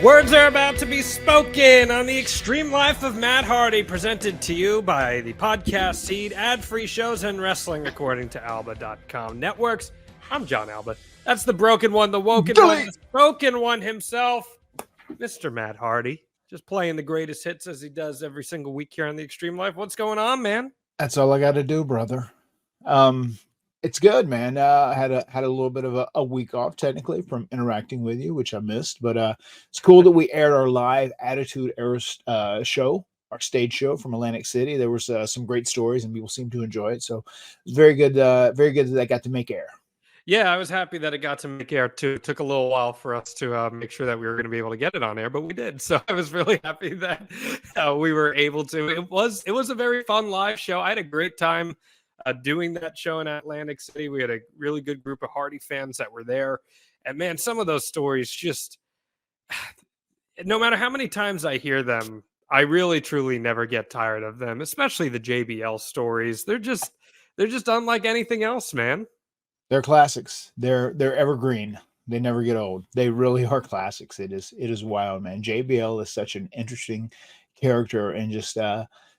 Words are about to be spoken on the Extreme Life of Matt Hardy, presented to you by the podcast seed, ad-free shows, and wrestling according to Alba.com networks. I'm John Alba. That's the broken one, the woken one, the spoken one himself, Mr. Matt Hardy. Just playing the greatest hits as he does every single week here on the Extreme Life. What's going on, man? That's all I got to do, brother. It's good, man. I had a little bit of a week off technically from interacting with you, which I missed, but it's cool that we aired our live Attitude Era show, our stage show from Atlantic City. There was some great stories and people seemed to enjoy it. So it's very good that I got to make air. Yeah, I was happy that it got to make air too. It took a little while for us to make sure that we were going to be able to get it on air, but we did. So I was really happy that we were able to. It was a very fun live show. I had a great time doing that show in Atlantic City. We had a really good group of Hardy fans that were there. And man, some of those stories just, no matter how many times I hear them, I really truly never get tired of them, especially the JBL stories. They're just unlike anything else, man. They're classics. They're evergreen. They never get old. They really are classics. It is wild, man. JBL is such an interesting character, and just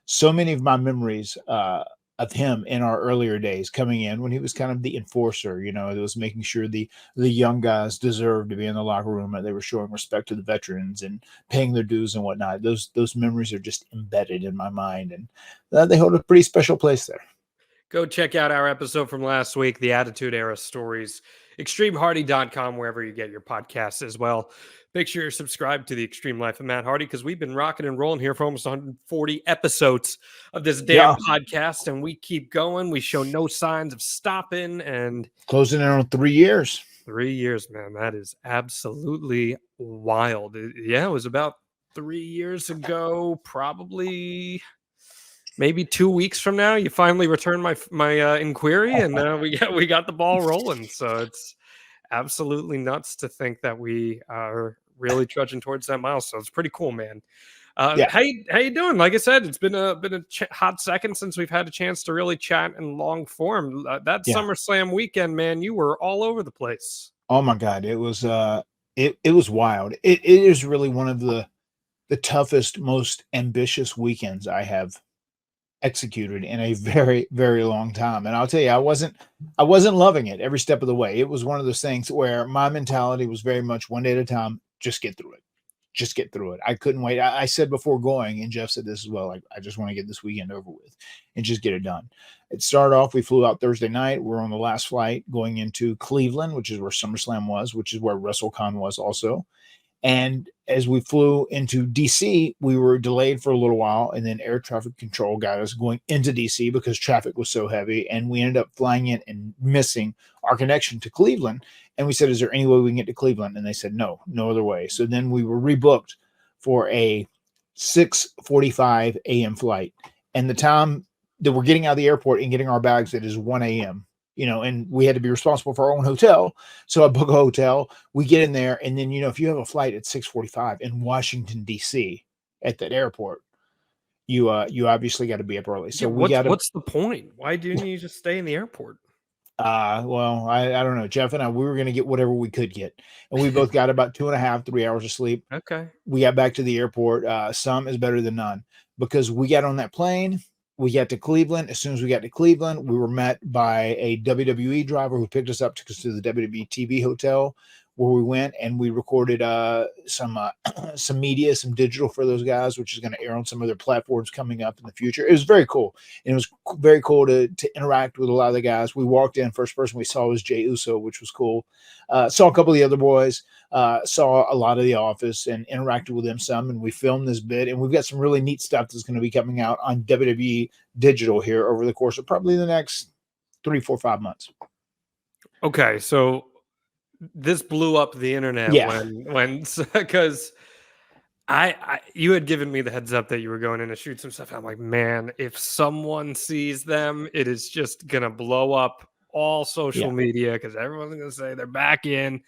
so many of my memories of him in our earlier days coming in when he was kind of the enforcer, it was making sure the young guys deserved to be in the locker room, and they were showing respect to the veterans and paying their dues and whatnot. Those memories are just embedded in my mind, and they hold a pretty special place there. Go check out our episode from last week, the Attitude Era Stories, extremehardy.com, wherever you get your podcasts as well. Make sure you're subscribed to the Extreme Life of Matt Hardy, because we've been rocking and rolling here for almost 140 episodes of this damn podcast, and we keep going. We show no signs of stopping, and closing in on 3 years. 3 years, man. That is absolutely wild. Yeah, it was about 3 years ago, probably maybe 2 weeks from now. You finally returned my inquiry, and we got the ball rolling. So it's absolutely nuts to think that we are really trudging towards that milestone. It's pretty cool, man. How you doing? Like I said, it's been a hot second since we've had a chance to really chat in long form. SummerSlam weekend, man, you were all over the place. Oh my God, it was it was wild. It is really one of the toughest, most ambitious weekends I have executed in a very, very long time. And I'll tell you, I wasn't loving it every step of the way. It was one of those things where my mentality was very much one day at a time. Just get through it. I couldn't wait. I said before going, and Jeff said this as well, like, I just want to get this weekend over with and just get it done. It started off, we flew out Thursday night. We're on the last flight going into Cleveland, which is where SummerSlam was, which is where WrestleCon was also. And as we flew into DC, we were delayed for a little while, and then air traffic control got us going into DC because traffic was so heavy, and we ended up flying in and missing our connection to Cleveland. And we said, is there any way we can get to Cleveland? And they said, no other way. So then we were rebooked for a 6:45 a.m. flight. And the time that we're getting out of the airport and getting our bags, it is 1 a.m. And we had to be responsible for our own hotel. So I book a hotel, we get in there. And then, if you have a flight at 6:45 in Washington, DC at that airport, you obviously got to be up early. So what's the point? Why didn't you just stay in the airport? Well, I don't know. Jeff and I, we were going to get whatever we could get. And we both got about 2.5-3 hours of sleep. Okay. We got back to the airport. Some is better than none, because we got on that plane. We got to Cleveland. As soon as we got to Cleveland, we were met by a WWE driver who picked us up, took us to the WWE TV hotel, where we went and we recorded some media, some digital for those guys, which is going to air on some of their platforms coming up in the future. It was very cool. And it was very cool to interact with a lot of the guys. We walked in, first person we saw was Jey Uso, which was cool. Saw a couple of the other boys, saw a lot of the office and interacted with them some. And we filmed this bit, and we've got some really neat stuff that's going to be coming out on WWE digital here over the course of probably the next 3, 4, 5 months. Okay. So this blew up the internet when because you had given me the heads up that you were going in to shoot some stuff. I'm like, man, if someone sees them, it is just gonna blow up all social media, because everyone's gonna say they're back in.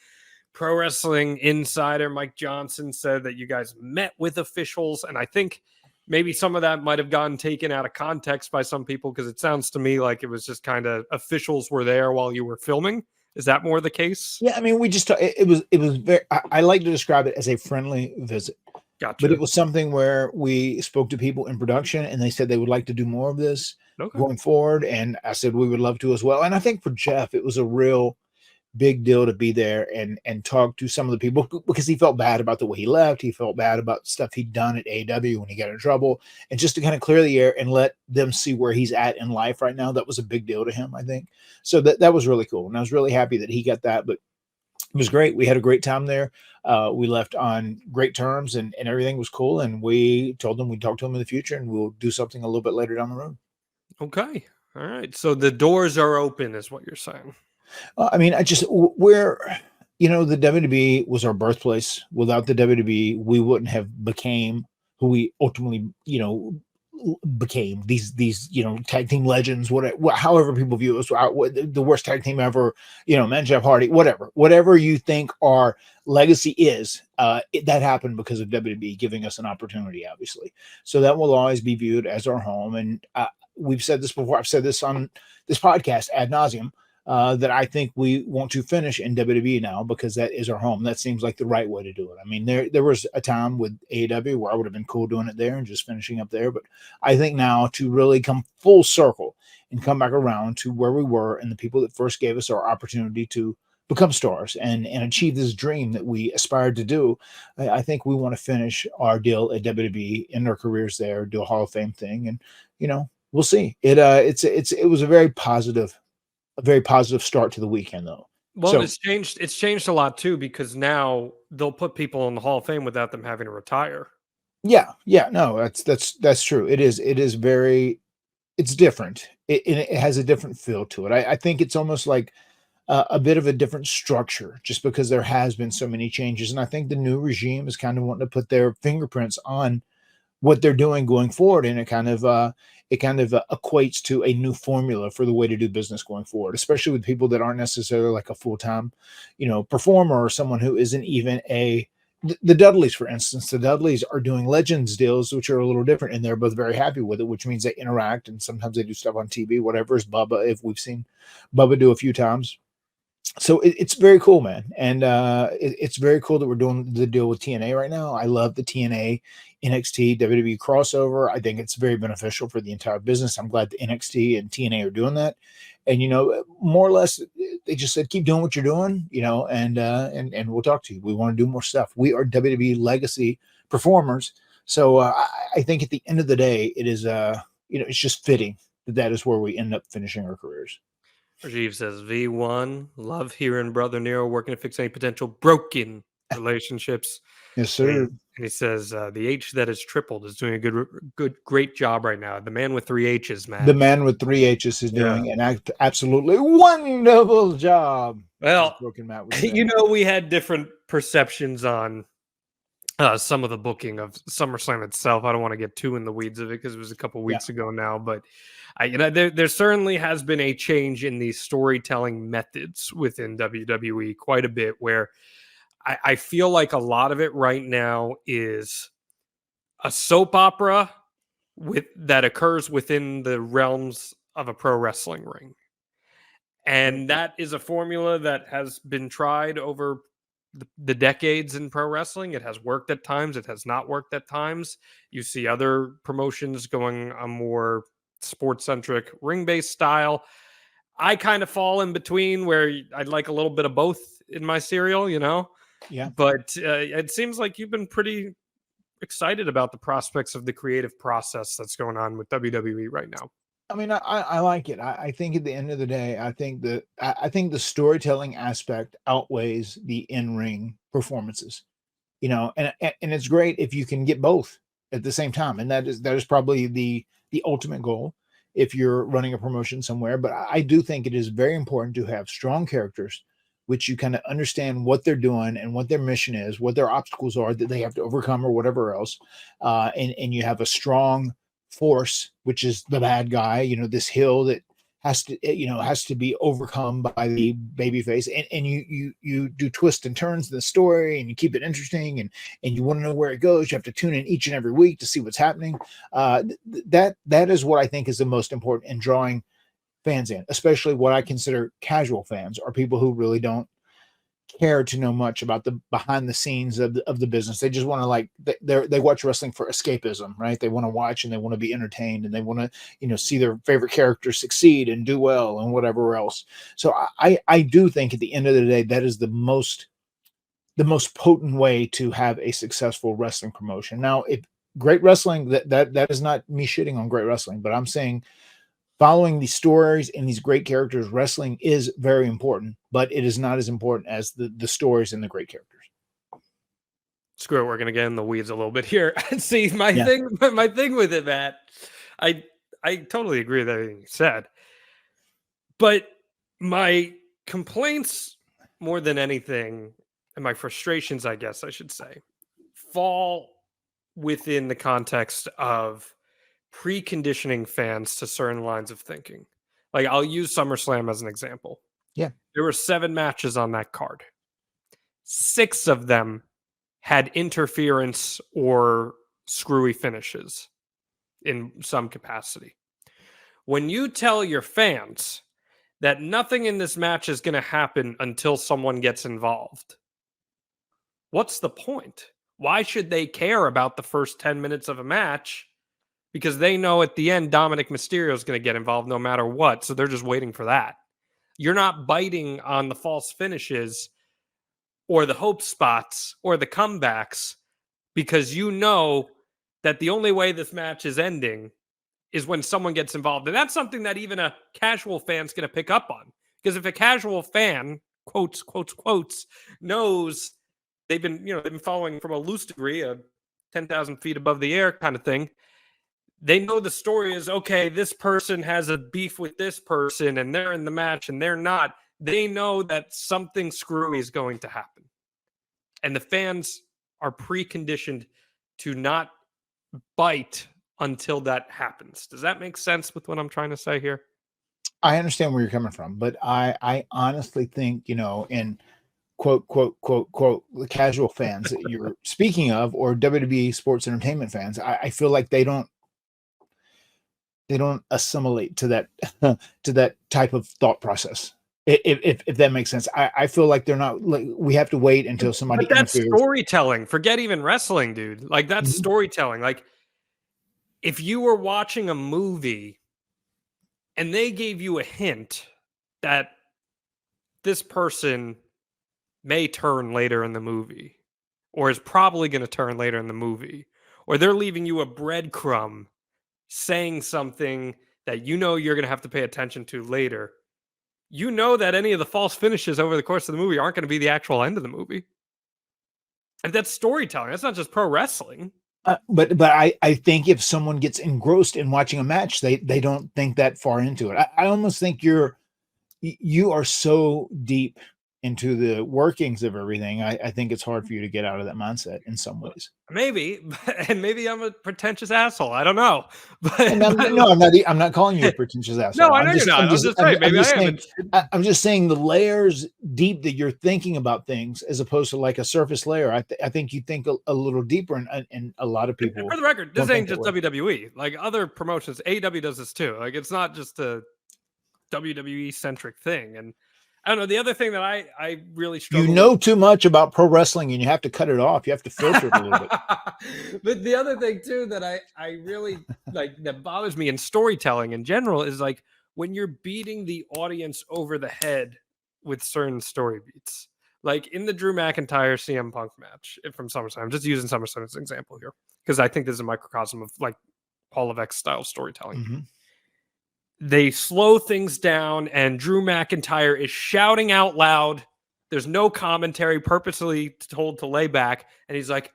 Pro Wrestling Insider Mike Johnson said that you guys met with officials, and I think maybe some of that might have gotten taken out of context by some people, because it sounds to me like it was just kind of officials were there while you were filming. Is that more the case? Yeah, I mean, we just it was very. I like to describe it as a friendly visit, but it Gotcha. was something where we spoke to people in production, and they said they would like to do more of this Okay. going forward, and I said we would love to as well. And I think for Jeff, it was a real big deal to be there and talk to some of the people because he felt bad about the way he left. He felt bad about stuff he'd done at AEW when he got in trouble, and just to kind of clear the air and let them see where he's at in life right now. That was a big deal to him, I think. So that was really cool, and I was really happy that he got that. But it was great. We had a great time there. We left on great terms, and everything was cool. And we told them we'd talk to him in the future, and we'll do something a little bit later down the road. Okay. All right. So the doors are open, is what you're saying. I mean, we're, the WWE was our birthplace. Without the WWE, we wouldn't have became who we ultimately, became these, tag team legends, however people view us, the worst tag team ever, men, Jeff Hardy, whatever you think our legacy is, that happened because of WWE giving us an opportunity, obviously. So that will always be viewed as our home. And we've said this before. I've said this on this podcast ad nauseum. That I think we want to finish in WWE now because that is our home. That seems like the right way to do it. I mean, there was a time with AEW where I would have been cool doing it there and just finishing up there. But I think now to really come full circle and come back around to where we were and the people that first gave us our opportunity to become stars and achieve this dream that we aspired to do, I think we want to finish our deal at WWE, end our careers there, do a Hall of Fame thing. And, we'll see. It was a very positive start to the weekend, though. Well, and So it's changed a lot too because now they'll put people in the Hall of Fame without them having to retire. yeah, no, that's true. It is very, it's different. It has a different feel to it. I think it's almost like a bit of a different structure, just because there has been so many changes, and I think the new regime is kind of wanting to put their fingerprints on what they're doing going forward, and it kind of equates to a new formula for the way to do business going forward, especially with people that aren't necessarily like a full-time performer, or someone who isn't even the Dudleys, for instance. The Dudleys are doing Legends deals, which are a little different, and they're both very happy with it, which means they interact, and sometimes they do stuff on TV, whatever. Is Bubba, if we've seen Bubba do a few times. So it's very cool, man. And it's very cool that we're doing the deal with TNA right now. I love the TNA NXT WWE crossover. I think it's very beneficial for the entire business. I'm glad the NXT and TNA are doing that. And more or less, they just said keep doing what you're doing, and we'll talk to you. We want to do more stuff. We are WWE legacy performers. So I think at the end of the day, it is it's just fitting that is where we end up finishing our careers. Rajiv says, V1, love hearing Brother Nero working to fix any potential broken relationships. Yes, And he, sir. and he says, the H that is tripled is doing a great job right now. The man with 3 H's, The man. man with 3 H's is Yeah. doing an absolutely wonderful job. Well, Broken Matt would say. we had different perceptions on some of the booking of SummerSlam itself. I don't want to get too in the weeds of it because it was a couple weeks ago now, but there certainly has been a change in the storytelling methods within WWE quite a bit, where I feel like a lot of it right now is a soap opera that occurs within the realms of a pro wrestling ring. And that is a formula that has been tried over the decades in pro wrestling. It has worked at times. It has not worked at times. You see other promotions going a more sports-centric ring-based style. I kind of fall in between, where I'd like a little bit of both in my cereal, Yeah. But it seems like you've been pretty excited about the prospects of the creative process that's going on with WWE right now. I mean, I like it. I think at the end of the day, I think the storytelling aspect outweighs the in-ring performances, and it's great if you can get both at the same time. And that is probably the ultimate goal if you're running a promotion somewhere. But I do think it is very important to have strong characters, which you kind of understand what they're doing and what their mission is, what their obstacles are that they have to overcome or whatever else. And you have a strong force, which is the bad guy, this hill that has to be overcome by the baby face, and you do twists and turns in the story, and you keep it interesting, and you want to know where it goes. You have to tune in each and every week to see what's happening. That is what I think is the most important in drawing fans in, especially what I consider casual fans, or people who really don't care to know much about the behind the scenes of the business. They just want to, like, they watch wrestling for escapism, right? They want to watch and they want to be entertained, and they want to, you know, see their favorite characters succeed and do well and whatever else. So I do think at the end of the day, that is the most potent way to have a successful wrestling promotion. Now, if great wrestling, that is not me shitting on great wrestling, but I'm saying following these stories and these great characters, wrestling is very important, but it is not as important as the stories and the great characters. Screw it, we're gonna get in the weeds a little bit here. See, my Yeah. thing with it, Matt, I totally agree with everything you said. But my complaints, more than anything, and my frustrations, I guess I should say, fall within the context of preconditioning fans to certain lines of thinking. Like, I'll use SummerSlam as an example. Yeah. There were 7 matches on that card. 6 of them had interference or screwy finishes in some capacity. When you tell your fans that nothing in this match is going to happen until someone gets involved, what's the point? Why should they care about the first 10 minutes of a match? Because they know at the end Dominic Mysterio is going to get involved no matter what, so they're just waiting for that. You're not biting on the false finishes or the hope spots or the comebacks, because you know that the only way this match is ending is when someone gets involved. And that's something that even a casual fan's going to pick up on. Because if a casual fan, quotes, knows they've been following from a loose degree, a 10,000 feet above the air kind of thing, they know the story is, okay, this person has a beef with this person and they're in the match and they're not. They know that something screwy is going to happen. And the fans are preconditioned to not bite until that happens. Does that make sense with what I'm trying to say here? I understand where you're coming from, but I honestly think, you know, in quote, the casual fans that you're speaking of, or WWE sports entertainment fans, I feel like they don't assimilate to that to that type of thought process. If that makes sense. I feel like they're not, like, we have to wait until somebody But that's interferes. storytelling. Forget even wrestling, dude. Like, that's storytelling. Like, if you were watching a movie and they gave you a hint that this person may turn later in the movie, or is probably going to turn later in the movie, or they're leaving you a breadcrumb saying something that you know you're going to have to pay attention to later, you know that any of the false finishes over the course of the movie aren't going to be the actual end of the movie. And that's storytelling. That's not just pro wrestling. But I think if someone gets engrossed in watching a match, they don't think that far into it. I almost think you are so deep into the workings of everything. I think it's hard for you to get out of that mindset in some ways. Maybe, and maybe I'm a pretentious asshole. I don't know. But, I'm not calling you a pretentious asshole. No, I know you're not. I'm just saying, maybe I am. I'm just saying the layers deep that you're thinking about things, as opposed to like a surface layer. I think you think a little deeper, and a lot of people. For the record, this ain't just WWE. Like, other promotions, AEW does this too. Like, it's not just a WWE centric thing. And I don't know. The other thing that I really struggle You know too much about pro wrestling, and you have to cut it off. You have to filter it a little bit. But the other thing too that I really like, that bothers me in storytelling in general, is like when you're beating the audience over the head with certain story beats. Like in the Drew McIntyre CM Punk match from SummerSlam. I'm just using SummerSlam as an example here, because I think this is a microcosm of like Hall of X style storytelling. Mm-hmm. They slow things down, and Drew McIntyre is shouting out loud. There's no commentary, purposely told to lay back. And he's like,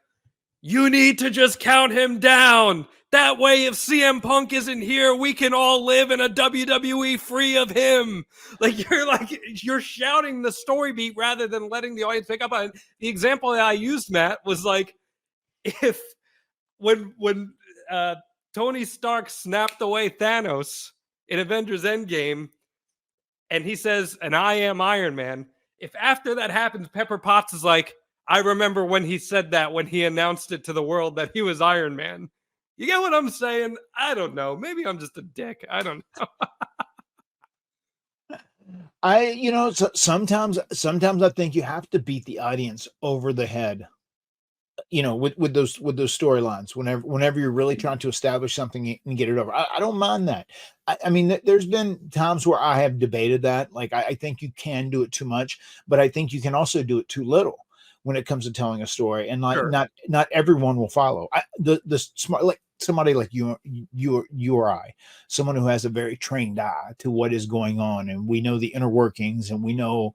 you need to just count him down. That way, if CM Punk isn't here, we can all live in a WWE free of him. Like, you're shouting the story beat rather than letting the audience pick up on it. The example that I used, Matt, was like, if when Tony Stark snapped away Thanos in Avengers Endgame, and he says, and I am Iron Man. If after that happens, Pepper Potts is like, I remember when he said that, when he announced it to the world that he was Iron Man. You get what I'm saying? I don't know. Maybe I'm just a dick. I don't know. Sometimes I think you have to beat the audience over the head, with those storylines. Whenever you're really trying to establish something and get it over, I don't mind that. I mean, there's been times where I have debated that. Like, I think you can do it too much, but I think you can also do it too little when it comes to telling a story. And like, Sure. not everyone will follow. The smart, like somebody like you or I, someone who has a very trained eye to what is going on, and we know the inner workings, and we know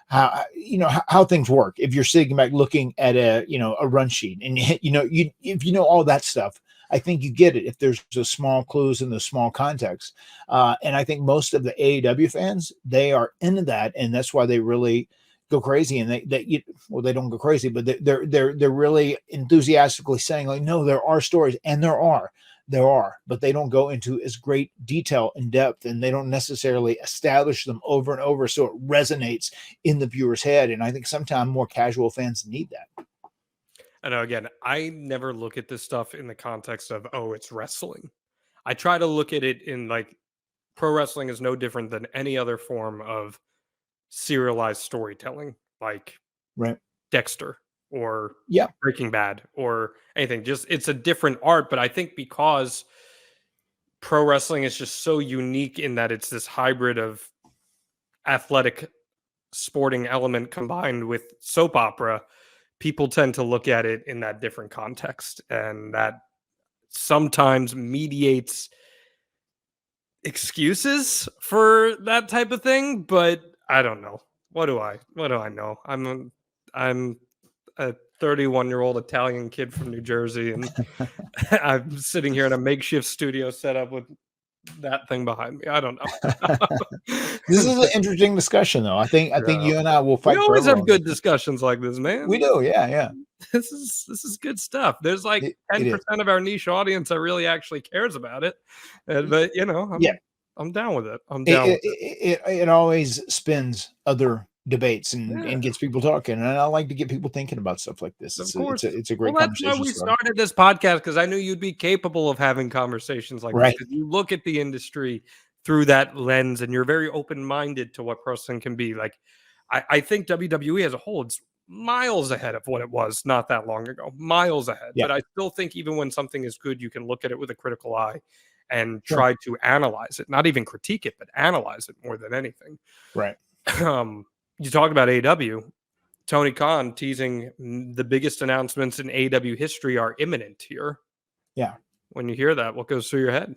how things work. If you're sitting back looking at a run sheet, and if you know all that stuff, I think you get it if there's the small clues in the small context. And I think most of the AEW fans, they are into that, and that's why they really go crazy. And they don't go crazy, but they're really enthusiastically saying, like, no, there are stories, and there are, but they don't go into as great detail and depth, and they don't necessarily establish them over and over so it resonates in the viewer's head. And I think sometimes more casual fans need that. I know, again, I never look at this stuff in the context of, oh, it's wrestling. I try to look at it in like pro wrestling is no different than any other form of serialized storytelling, like Right. Dexter or Yeah. Breaking Bad or anything. Just it's a different art, but I think because pro wrestling is just so unique in that it's this hybrid of athletic sporting element combined with soap opera, people tend to look at it in that different context, and that sometimes mediates excuses for that type of thing. But I don't know. What do I know? I'm a 31-year-old Italian kid from New Jersey, and I'm sitting here in a makeshift studio set up with that thing behind me. I don't This is know. an interesting discussion, though. I think Yeah. you and I will We fight always forever have on this good one. discussions like this, We man. do. Yeah. Yeah. This is good stuff. There's like It is. 10% of our niche audience that really actually cares about it. But Yeah. I'm down with it. I'm it down with it, it. it, it it always spins other debates and Yeah, gets people talking, and I like to get people thinking about stuff like this. of It's a course. it's a Well, great that's why conversation we starter. started this podcast, because I knew you'd be capable of having conversations like this, Right. because you look at the industry through that lens and you're very open-minded to what wrestling can be. Like I think WWE as a whole is miles ahead of what it was not that long ago. Miles ahead. Yeah. But I still think even when something is good, you can look at it with a critical eye and Sure. try to analyze it. Not even critique it, but analyze it more than anything. Right. You talk about AEW. Tony Khan teasing the biggest announcements in AEW history are imminent here. Yeah. When you hear that, what goes through your head?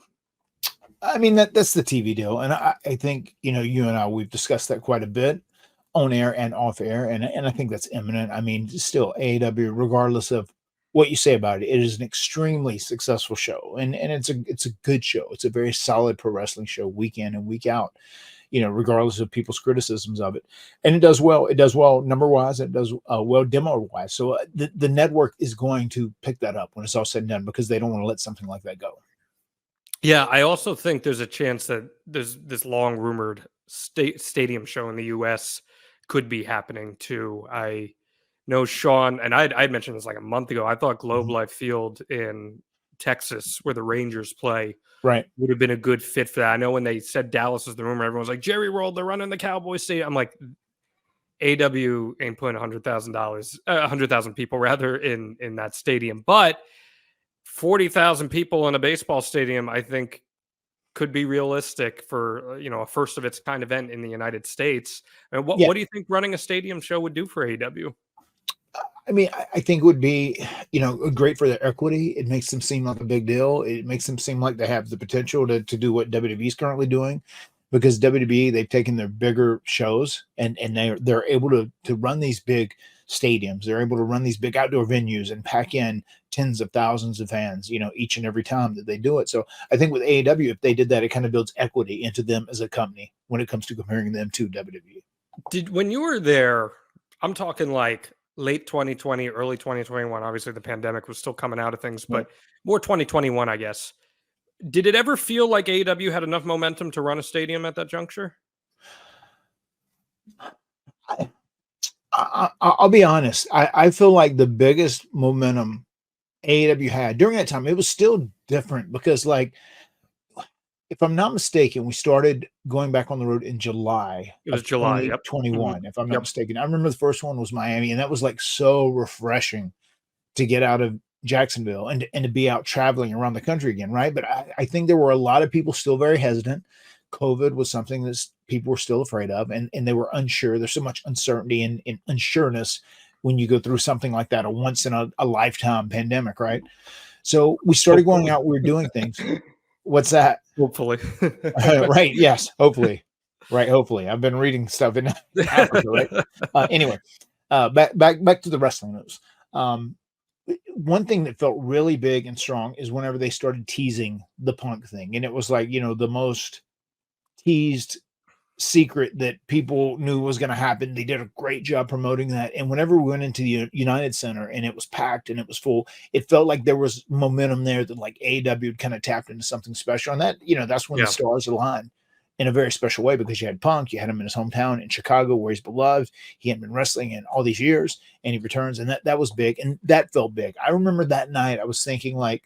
I mean, that's the TV deal, and I think you and I, we've discussed that quite a bit on air and off air, and I think that's imminent. I mean, still AEW, regardless of what you say about it, it is an extremely successful show, and it's a good show. It's a very solid pro wrestling show, week in and week out. Regardless of people's criticisms of it, and it does well. It does well number wise. It does well demo wise. So the network is going to pick that up when it's all said and done, because they don't want to let something like that go. Yeah, I also think there's a chance that there's this long rumored stadium show in the US could be happening too. I know Sean, and I'd mentioned this like a month ago. I thought Globe Mhm. Life Field in Texas, where the Rangers play, Right. would have been a good fit for that. I know when they said Dallas was the rumor, everyone's like, Jerry World, they're running the Cowboys stadium. I'm like, AW ain't putting $100,000, 100,000 people rather in that stadium, but 40,000 people in a baseball stadium, I think, could be realistic for a first of its kind event in the United States. And what Yeah. what do you think running a stadium show would do for AW? I mean, I think it would be, great for their equity. It makes them seem like a big deal. It makes them seem like they have the potential to do what WWE is currently doing, because WWE, they've taken their bigger shows, and they're able to run these big stadiums. They're able to run these big outdoor venues and pack in tens of thousands of fans, each and every time that they do it. So I think with AEW, if they did that, it kind of builds equity into them as a company when it comes to comparing them to WWE. When you were there, I'm talking like late 2020, early 2021. Obviously, the pandemic was still coming out of things, Right. but more 2021, I guess. Did it ever feel like AEW had enough momentum to run a stadium at that juncture? I, I'll be honest. I feel like the biggest momentum AEW had during that time, it was still different, because like if I'm not mistaken, we started going back on the road in July It was of July. Yep. 2021, if I'm not Yep. mistaken. I remember the first one was Miami, and that was like so refreshing to get out of Jacksonville and to be out traveling around the country again, right? But I think there were a lot of people still very hesitant. COVID was something that people were still afraid of, and they were unsure. There's so much uncertainty and unsureness when you go through something like that, a once in a lifetime pandemic, right? So we started going Hopefully. out, we were doing things. What's that? Hopefully. Right. Yes. Hopefully. Right. Hopefully. I've been reading stuff in Africa, right? Anyway, back to the wrestling news. One thing that felt really big and strong is whenever they started teasing the Punk thing, and it was like, the most teased secret that people knew was going to happen. They did a great job promoting that. And whenever we went into the United Center and it was packed and it was full, it felt like there was momentum there that like AEW kind of tapped into something special. And that, that's when the stars aligned in a very special way, because you had Punk, you had him in his hometown in Chicago where he's beloved. He hadn't been wrestling in all these years, and he returns, and that was big, and that felt big. I remember that night I was thinking like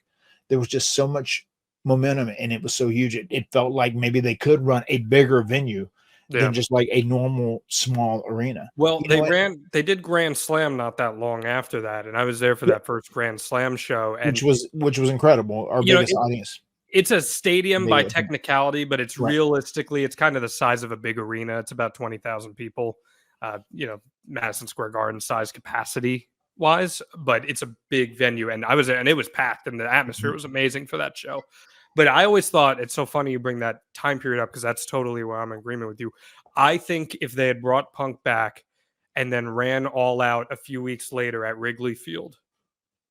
there was just so much momentum and it was so huge. It felt like maybe they could run a bigger venue than just like a normal small arena. Well, they did Grand Slam not that long after that, and I was there for that first Grand Slam show, and which was incredible. Our biggest audience. It's a stadium by technicality, but it's realistically, it's kind of the size of a big arena. It's about 20,000 people, Madison Square Garden size capacity wise, but it's a big venue. And I was there and it was packed and the atmosphere was amazing for that show. But I always thought, it's so funny you bring that time period up, because that's totally where I'm in agreement with you. I think if they had brought Punk back and then ran all out a few weeks later at Wrigley Field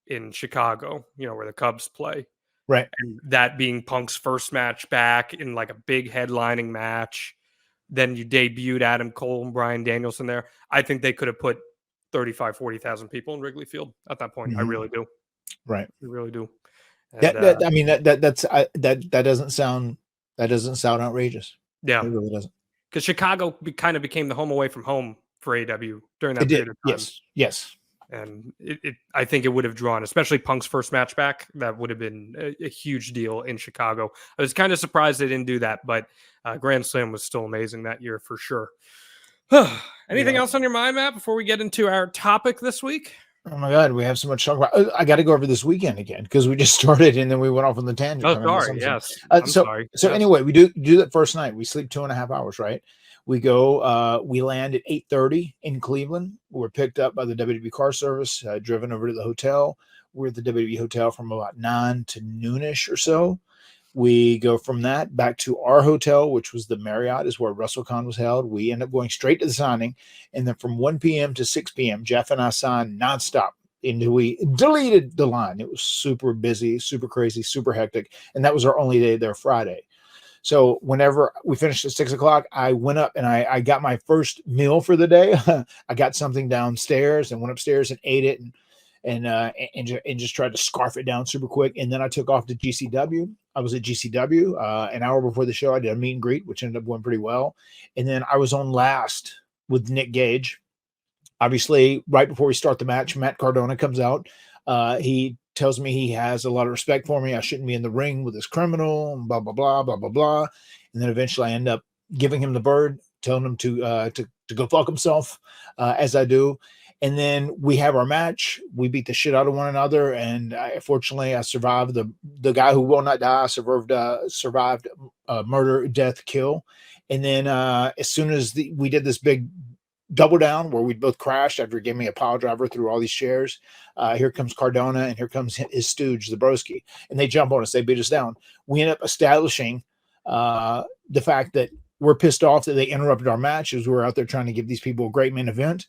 in Chicago, where the Cubs play, right, and that being Punk's first match back in like a big headlining match, then you debuted Adam Cole and Bryan Danielson there. I think they could have put 35, 40,000 people in Wrigley Field at that point. I really do. Right. I really do. And, that doesn't sound outrageous. Yeah. It really doesn't. Because Chicago kind of became the home away from home for AEW during that period of time. Yes. And I think it would have drawn, especially Punk's first match back. That would have been a huge deal in Chicago. I was kind of surprised they didn't do that, but Grand Slam was still amazing that year for sure. Anything else on your mind, Matt, before we get into our topic this week? Oh my God, we have so much to talk about. I got to go over this weekend again because we just started and then we went off on the tangent. Oh, sorry. Yes. Sorry. Anyway, we do that first night. We sleep 2.5 hours, right? We go, we land at 8:30 in Cleveland. We're picked up by the WWE car service, driven over to the hotel. We're at the WWE hotel from about 9 to noonish or so. We go from that back to our hotel, which was the Marriott, is where WrestleCon was held. We end up going straight to the signing. And then from 1 p.m. to 6 p.m., Jeff and I signed nonstop until we deleted the line. It was super busy, super crazy, super hectic. And that was our only day there, Friday. So whenever we finished at 6 o'clock, I went up and I got my first meal for the day. I got something downstairs and went upstairs and ate it and just tried to scarf it down super quick. And then I took off to GCW. I was at GCW an hour before the show. I did a meet and greet, which ended up going pretty well. And then I was on last with Nick Gage. Obviously, right before we start the match, Matt Cardona comes out. He tells me he has a lot of respect for me. I shouldn't be in the ring with this criminal, and blah, blah, blah, blah, blah, blah. And then eventually I end up giving him the bird, telling him to go fuck himself, as I do. And then we have our match. We beat the shit out of one another. And fortunately, I survived. The guy who will not die survived murder, death, kill. And then as soon as we did this big double down where we both crashed after he gave me a pile driver through all these chairs, here comes Cardona and here comes his stooge, the broski. And they jump on us. They beat us down. We end up establishing the fact that we're pissed off that they interrupted our match as we were out there trying to give these people a great main event.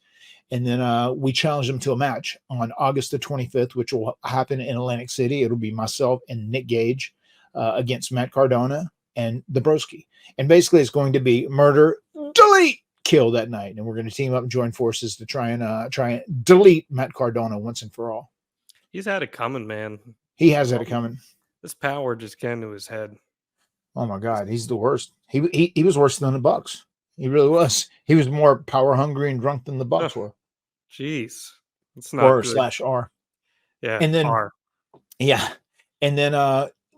And then we challenged them to a match on August the 25th, which will happen in Atlantic City. It'll be myself and Nick Gage against Matt Cardona and the broski. And basically it's going to be murder, delete, kill that night. And we're going to team up and join forces to try and delete Matt Cardona once and for all. He's had it coming, man. He has had it coming. This power just came to his head. Oh my God, he's the worst. He was worse than the Bucks. He really was. He was more power hungry and drunk than the Bucks were. Jeez. It's not /R. Yeah. And then R. Yeah. And then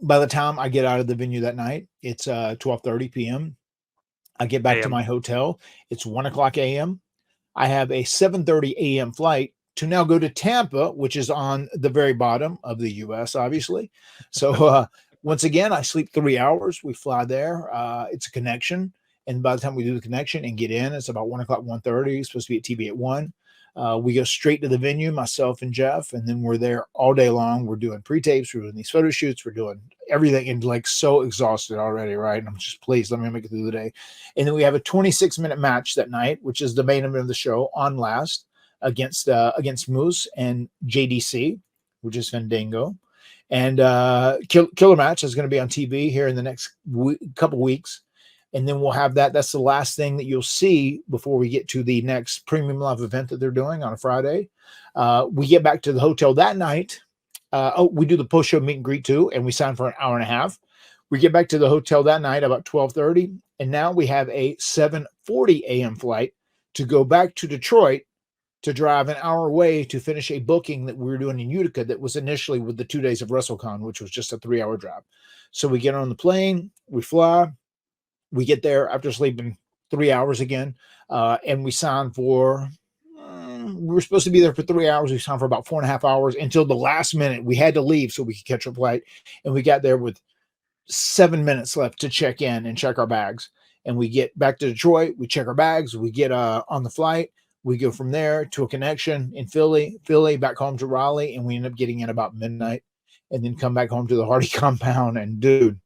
by the time I get out of the venue that night, it's 12:30 p.m. I get back to my hotel. It's 1 o'clock a.m. I have a 7:30 a.m. flight to now go to Tampa, which is on the very bottom of the U.S., obviously. So once again, I sleep 3 hours. We fly there. It's a connection. And by the time we do the connection and get in, it's about 1 o'clock, 1:30. It's supposed to be at TV at 1. We go straight to the venue, myself and Jeff, and then we're there all day long. We're doing pre-tapes. We're doing these photo shoots. We're doing everything, and like so exhausted already, right? And I'm just, please let me make it through the day. And then we have a 26-minute match that night, which is the main event of the show, on last against Moose and JDC, which is Fandango. And killer match is going to be on TV here in the next couple weeks. And then we'll have that. That's the last thing that you'll see before we get to the next premium live event that they're doing on a Friday. We get back to the hotel that night. We do the post-show meet and greet too, and we sign for an hour and a half. We get back to the hotel that night about 12:30, and now we have a 7:40 a.m. flight to go back to Detroit to drive an hour away to finish a booking that we were doing in Utica that was initially with the 2 days of WrestleCon, which was just a 3-hour drive. So we get on the plane, we fly. We get there after sleeping 3 hours again, and we sign for, we were supposed to be there for 3 hours. We signed for about 4.5 hours until the last minute. We had to leave so we could catch a flight, and we got there with 7 minutes left to check in and check our bags. And we get back to Detroit. We check our bags. We get on the flight. We go from there to a connection in Philly, back home to Raleigh, and we end up getting in about midnight and then come back home to the Hardy compound. And dude,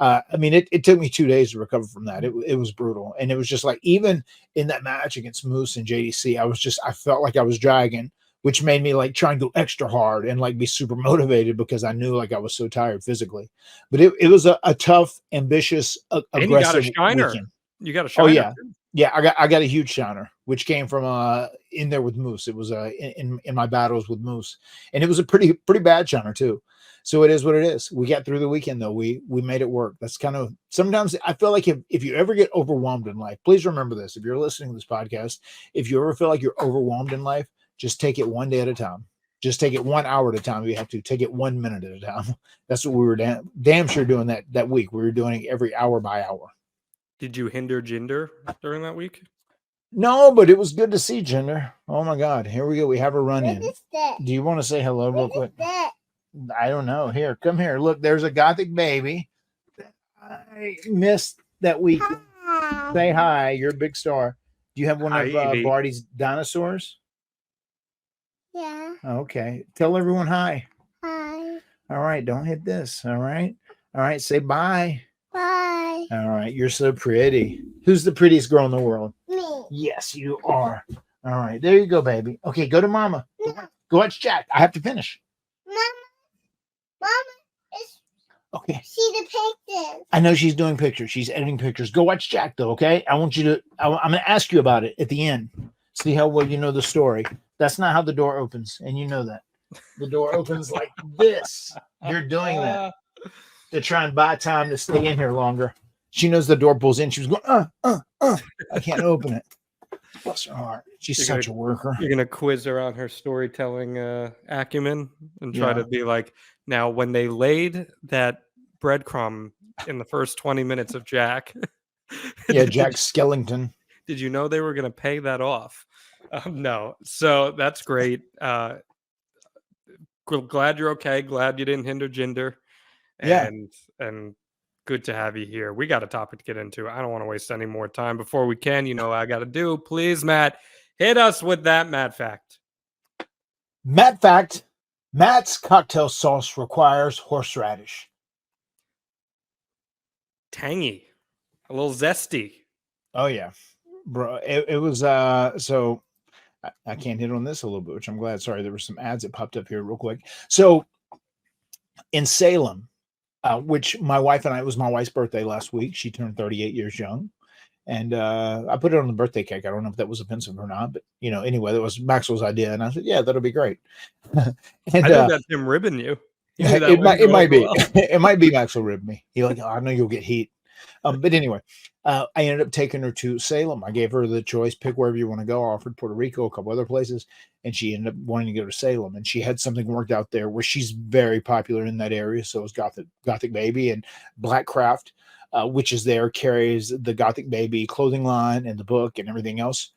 I mean, it took me 2 days to recover from that. It was brutal. And it was just like, even in that match against Moose and JDC, I felt like I was dragging, which made me like try and go extra hard and like be super motivated because I knew like I was so tired physically. But it was a tough, ambitious, aggressive weekend. You got a shiner. Oh yeah. Yeah, I got a huge shiner, which came from in there with Moose. It was in my battles with Moose. And it was a pretty bad shiner too. So it is what it is. We got through the weekend though. We made it work. That's kind of, sometimes I feel like if you ever get overwhelmed in life, please remember this. If you're listening to this podcast, if you ever feel like you're overwhelmed in life, just take it one day at a time. Just take it 1 hour at a time. You have to take it 1 minute at a time. That's what we were damn sure doing that week. We were doing it every hour by hour. Did you hinder Jinder during that week? No, but it was good to see Jinder. Oh my God. Here we go. We have a run in. Do you want to say hello real quick? I don't know. Here, come here. Look, there's a gothic baby. I missed that week. Hi. Say hi. You're a big star. Do you have one of Barty's dinosaurs? Yeah. Okay. Tell everyone hi. Hi. All right. Don't hit this. All right. All right. Say bye. Bye. All right. You're so pretty. Who's the prettiest girl in the world? Me. Yes, you are. All right. There you go, baby. Okay. Go to mama. Go watch Jack. I have to finish. Mama is okay. See the pictures. I know she's doing pictures. She's editing pictures. Go watch Jack, though, okay? I want you to, I'm going to ask you about it at the end. See how well you know the story. That's not how the door opens, and you know that. The door opens like this. You're doing that to try and buy time to stay in here longer. She knows the door pulls in. She was going, I can't open it. Bless her heart. She's such a worker. You're going to quiz her on her storytelling acumen and try to be like, now, when they laid that breadcrumb in the first 20 minutes of Jack. Yeah, Jack Skellington. Did you know they were going to pay that off? No. So that's great. Glad you're okay. Glad you didn't hinder Jinder. And good to have you here. We got a topic to get into. I don't want to waste any more time. Before we can, you know what I got to do. Please, Matt, hit us with that Matt fact. Matt fact. Matt's cocktail sauce requires horseradish. Tangy. A little zesty. Oh, yeah. Bro, it was, so I can't hit on this a little bit, which I'm glad. Sorry, there were some ads that popped up here real quick. So in Salem, which my wife and I, it was my wife's birthday last week. She turned 38 years young. And I put it on the birthday cake. I don't know if that was offensive or not, but anyway, that was Maxwell's idea. And I said, yeah, that'll be great. And, I think that's him ribbing you. It might be. It might be Maxwell ribbed me. He like, I know you'll get heat. But anyway, I ended up taking her to Salem. I gave her the choice, pick wherever you want to go. I offered Puerto Rico, a couple other places, and she ended up wanting to go to Salem. And she had something worked out there where she's very popular in that area. So it was Gothic Baby and Black Craft, which is there, carries the Gothic Baby clothing line and the book and everything else.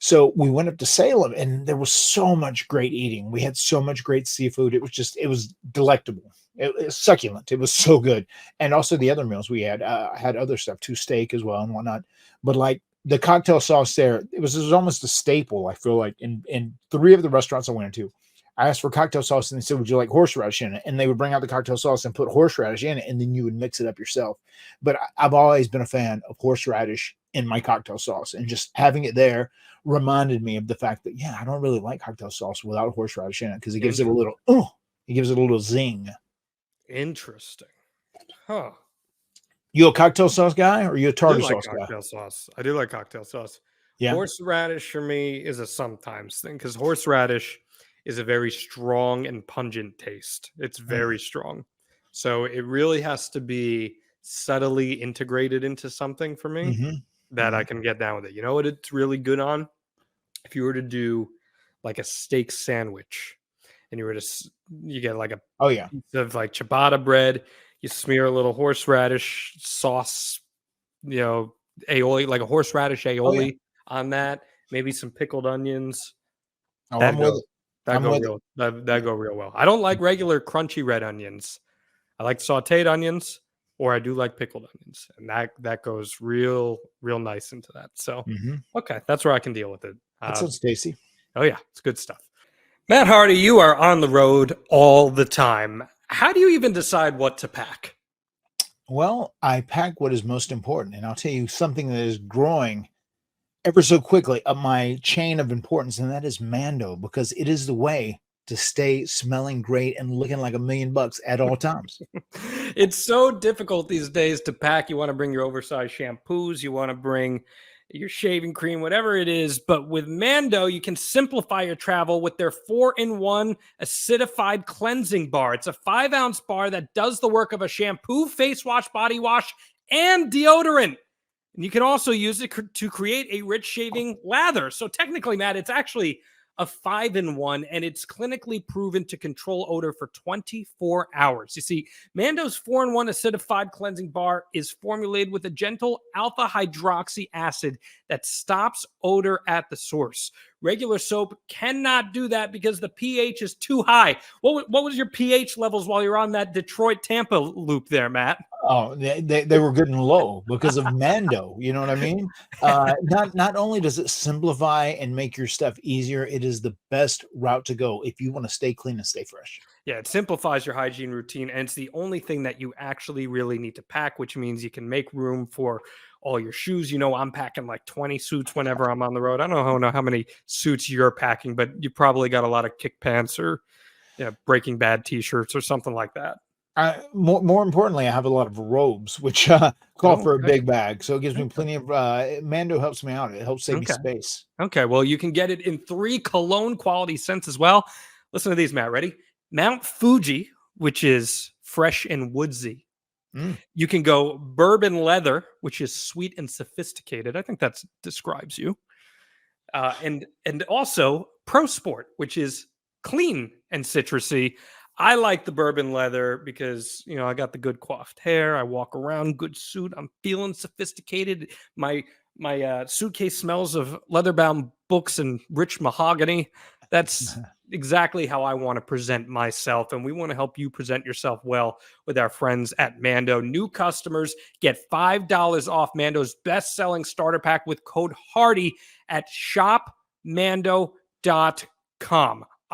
So we went up to Salem, and there was so much great eating. We had so much great seafood. It was delectable. It was succulent. It was so good. And also the other meals we had other stuff too, steak as well and whatnot. But like the cocktail sauce there, it was almost a staple. I feel like in 3 of the restaurants I went to, I asked for cocktail sauce, and they said, "Would you like horseradish in it?" And they would bring out the cocktail sauce and put horseradish in it, and then you would mix it up yourself. But I've always been a fan of horseradish in my cocktail sauce, and just having it there reminded me of the fact that, yeah, I don't really like cocktail sauce without horseradish in it, because it gives it a little, it gives it a little zing. Interesting. Huh. You a cocktail sauce guy, or are you a tartar sauce guy? Cocktail sauce. I do like cocktail sauce. Yeah. Horseradish for me is a sometimes thing, because horseradish is a very strong and pungent taste. It's very strong. So it really has to be subtly integrated into something for me that I can get down with it. You know what it's really good on? If you were to do like a steak sandwich, and you get like a piece of like ciabatta bread, you smear a little horseradish sauce, aioli, like a horseradish aioli on that, maybe some pickled onions. I'm with it. That go real well. I don't like regular crunchy red onions. I like sauteed onions, or I do like pickled onions, and that goes real nice into that. So okay, that's where I can deal with it. That sounds tasty. Oh yeah, it's good stuff. Matt Hardy, you are on the road all the time. How do you even decide what to pack? Well, I pack what is most important, and I'll tell you something that is growing ever so quickly up my chain of importance, and that is Mando, because it is the way to stay smelling great and looking like $1 million at all times. It's so difficult these days to pack. You want to bring your oversized shampoos, you want to bring your shaving cream, whatever it is. But with Mando, you can simplify your travel with their 4-in-1 acidified cleansing bar. It's a 5-ounce bar that does the work of a shampoo, face wash, body wash, and deodorant. And you can also use it to create a rich shaving lather. So technically, Matt, it's actually a 5-in-1, and it's clinically proven to control odor for 24 hours. You see, Mando's 4-in-1 acidified cleansing bar is formulated with a gentle alpha hydroxy acid that stops odor at the source. Regular soap cannot do that because the pH is too high. What was your pH levels while you're on that Detroit-Tampa loop there, Matt? Oh, they were getting low because of Mando. You know what I mean? Not only does it simplify and make your stuff easier, it is the best route to go if you want to stay clean and stay fresh. Yeah, it simplifies your hygiene routine, and it's the only thing that you actually really need to pack, which means you can make room for all your shoes. You know, I'm packing like 20 suits whenever I'm on the road. I don't know how many suits you're packing, but you probably got a lot of kick pants or Breaking Bad t-shirts or something like that. More importantly, I have a lot of robes, which call for a big bag. So it gives me plenty of, Mando helps me out. It helps save me space. Okay, well, you can get it in 3 cologne quality scents as well. Listen to these, Matt. Ready? Mount Fuji, which is fresh and woodsy. You can go bourbon leather, which is sweet and sophisticated. I think that describes you. And also Pro Sport, which is clean and citrusy. I like the bourbon leather because, I got the good coiffed hair. I walk around, good suit. I'm feeling sophisticated. My suitcase smells of leather-bound books and rich mahogany. That's exactly how I want to present myself. And we want to help you present yourself well with our friends at Mando. New customers get $5 off Mando's best-selling starter pack with code HARDY at shopmando.com.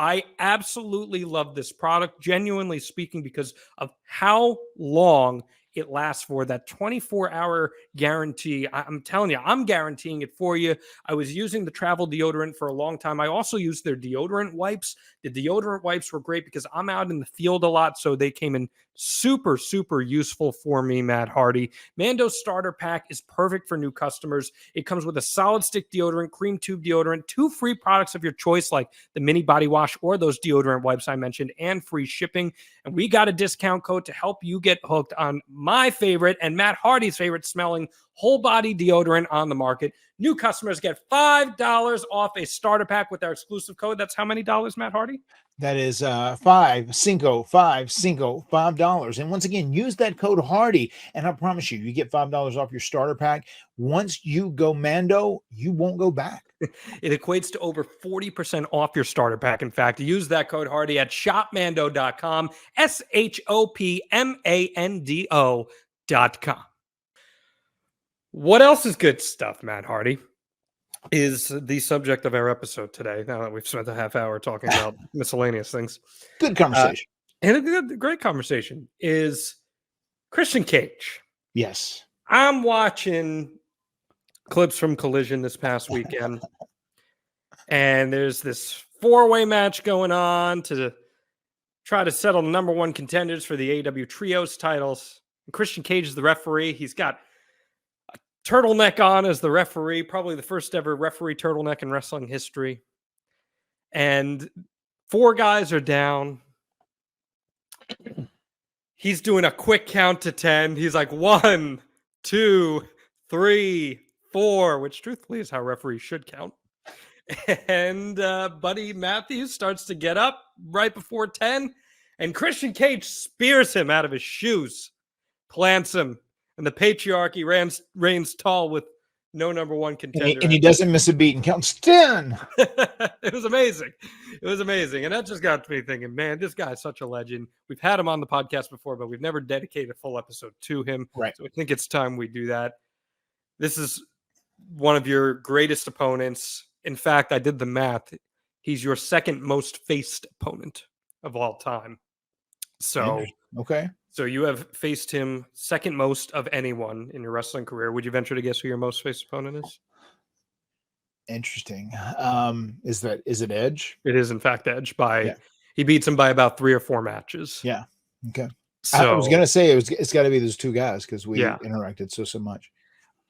I absolutely love this product, genuinely speaking, because of how long it lasts for. That 24-hour guarantee. I'm telling you, I'm guaranteeing it for you. I was using the travel deodorant for a long time. I also used their deodorant wipes. The deodorant wipes were great because I'm out in the field a lot, so they came in super, super useful for me, Matt Hardy. Mando's starter pack is perfect for new customers. It comes with a solid stick deodorant, cream tube deodorant, 2 free products of your choice, like the mini body wash or those deodorant wipes I mentioned, and free shipping. And we got a discount code to help you get hooked on my favorite and Matt Hardy's favorite smelling whole body deodorant on the market. New customers get $5 off a starter pack with our exclusive code. That's how many dollars, Matt Hardy? That is $5. And once again, use that code Hardy, and I promise you, you get $5 off your starter pack. Once you go Mando, you won't go back. It equates to over 40% off your starter pack. In fact, use that code Hardy at shopmando.com, shopmando.com. What else is good stuff, Matt Hardy, is the subject of our episode today, now that we've spent a half hour talking about miscellaneous things. Good conversation. And a great conversation is Christian Cage. Yes. I'm watching clips from Collision this past weekend, and there's this 4-way match going on to try to settle the number one contenders for the AEW Trios titles. And Christian Cage is the referee. He's got a turtleneck on as the referee, probably the first ever referee turtleneck in wrestling history. And 4 guys are down. He's doing a quick count to 10. He's like 1, 2, 3, 4, which truthfully is how referees should count. And Buddy Matthews starts to get up right before 10, and Christian Cage spears him out of his shoes, plants him, and the Patriarchy reigns tall with no number one contender. And he doesn't miss a beat and counts 10. It was amazing. It was amazing. And that just got me thinking, man, this guy is such a legend. We've had him on the podcast before, but we've never dedicated a full episode to him. Right. So I think it's time we do that. This is one of your greatest opponents. In fact, I did the math. He's your second most faced opponent of all time. So, okay. So you have faced him second most of anyone in your wrestling career. Would you venture to guess who your most faced opponent is? Interesting. Is it Edge? It is in fact Edge. He beats him by about 3 or 4 matches. Yeah. Okay. So, I was gonna say it's got to be those 2 guys because we interacted so much.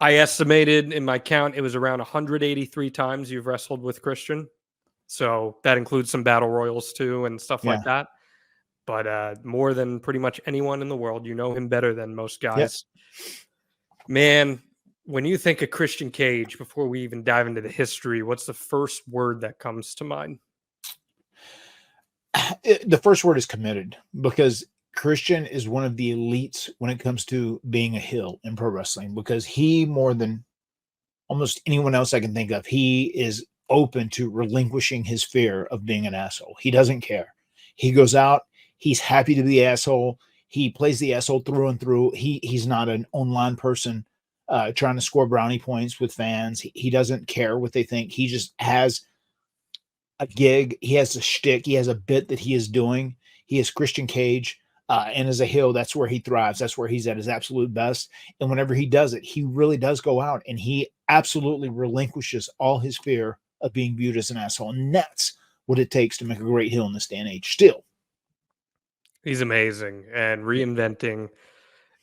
I estimated in my count it was around 183 times you've wrestled with Christian. So that includes some battle royals too and stuff like that. But more than pretty much anyone in the world. You know him better than most guys. Yep. Man, when you think of Christian Cage, before we even dive into the history, what's the first word that comes to mind? The first word is committed, because Christian is one of the elites when it comes to being a heel in pro wrestling, because he, more than almost anyone else I can think of, he is open to relinquishing his fear of being an asshole. He doesn't care. He goes out. He's happy to be the asshole. He plays the asshole through and through. He's not an online person trying to score brownie points with fans. He doesn't care what they think. He just has a gig. He has a shtick. He has a bit that he is doing. He is Christian Cage. And as a heel, that's where he thrives. That's where he's at his absolute best. And whenever he does it, he really does go out and he absolutely relinquishes all his fear of being viewed as an asshole. And that's what it takes to make a great heel in this day and age still. He's amazing and reinventing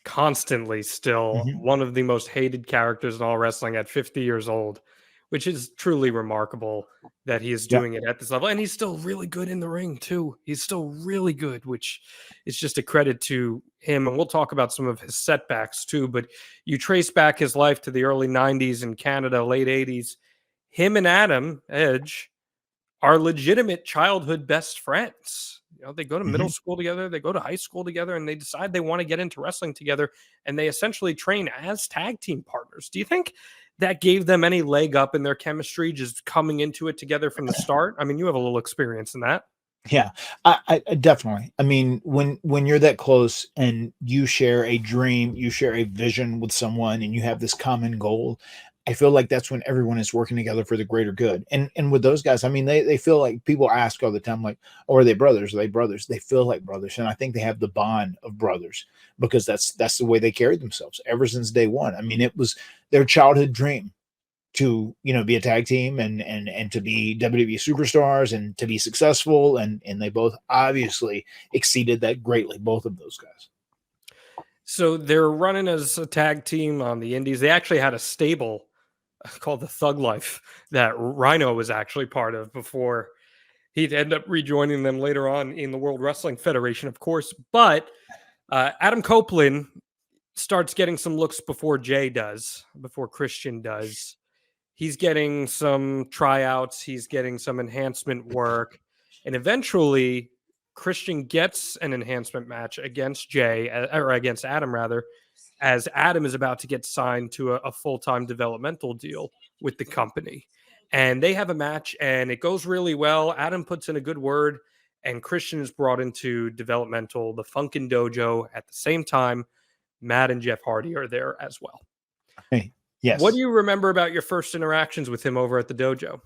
constantly still. One of the most hated characters in all wrestling at 50 years old, which is truly remarkable that he is doing it at this level. And he's still really good in the ring too. He's still really good, which is just a credit to him. And we'll talk about some of his setbacks too, but you trace back his life to the early 90s in Canada, late 80s. Him and Adam Edge are legitimate childhood best friends. You know, they go to middle school together, they go to high school together, and they decide they want to get into wrestling together, and they essentially train as tag team partners. Do you think that gave them any leg up in their chemistry, just coming into it together from the start? I mean, you have a little experience in that. Yeah, I definitely. I mean, when you're that close and you share a dream, you share a vision with someone, and you have this common goal, I feel like that's when everyone is working together for the greater good. And with those guys, I mean, they feel like, people ask all the time, like, oh, are they brothers? Are they brothers? They feel like brothers. And I think they have the bond of brothers, because that's the way they carried themselves ever since day one. I mean, it was their childhood dream to, be a tag team and to be WWE superstars and to be successful. And they both obviously exceeded that greatly, both of those guys. So they're running as a tag team on the indies. They actually had a stable called the Thug Life that Rhino was actually part of before he'd end up rejoining them later on in the World Wrestling Federation, of course. But Adam Copeland starts getting some looks before Jay does, before Christian does. He's getting some tryouts, he's getting some enhancement work, and eventually Christian gets an enhancement match against Jay, or against Adam rather, as Adam is about to get signed to a full-time developmental deal with the company. And they have a match and it goes really well. Adam puts in a good word and Christian is brought into developmental, the Funkin Dojo at the same time. Matt and Jeff Hardy are there as well. Hey, yes. What do you remember about your first interactions with him over at the dojo?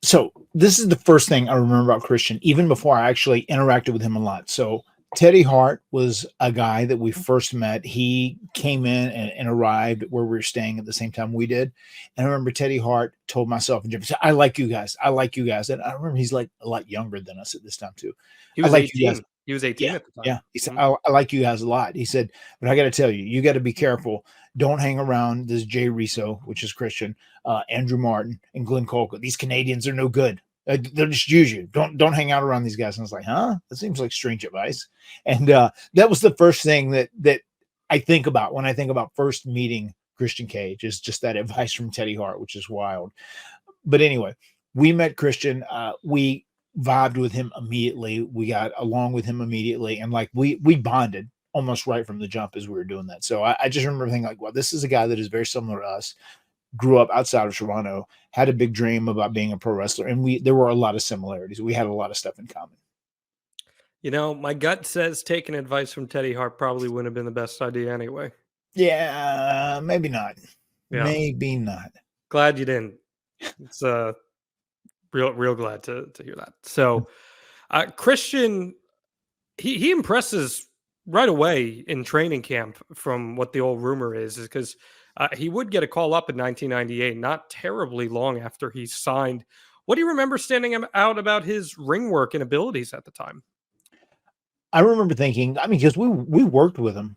So this is the first thing I remember about Christian, even before I actually interacted with him a lot. So Teddy Hart was a guy that we first met. He came in and arrived where we were staying at the same time we did. And I remember Teddy Hart told myself and Jeff, I like you guys. I like you guys. And I remember he's like a lot younger than us at this time too. He was I like 18. You guys. He was 18 at the time. Yeah. He said, I like you guys a lot. He said, but I got to tell you, you got to be careful. Don't hang around this Jay Riso, which is Christian, Andrew Martin, and Glenn Colquitt. These Canadians are no good. They'll just use you. Don't hang out around these guys. And I was like, huh? That seems like strange advice. And that was the first thing that I think about when I think about first meeting Christian Cage, is just that advice from Teddy Hart, which is wild. But anyway, we met Christian. We vibed with him immediately. We got along with him immediately. And like we bonded almost right from the jump as we were doing that. So I just remember thinking like, well, this is a guy that is very similar to us. Grew up outside of Toronto, had a big dream about being a pro wrestler, and there were a lot of similarities. We had a lot of stuff in common. You know, my gut says taking advice from Teddy Hart probably wouldn't have been the best idea anyway. Yeah, maybe not. Yeah. Maybe not. Glad you didn't. It's real glad to hear that. So Christian, he impresses right away in training camp, from what the old rumor is because he would get a call up in 1998, not terribly long after he signed. What do you remember standing out about his ring work and abilities at the time? I remember thinking, I mean, because we worked with him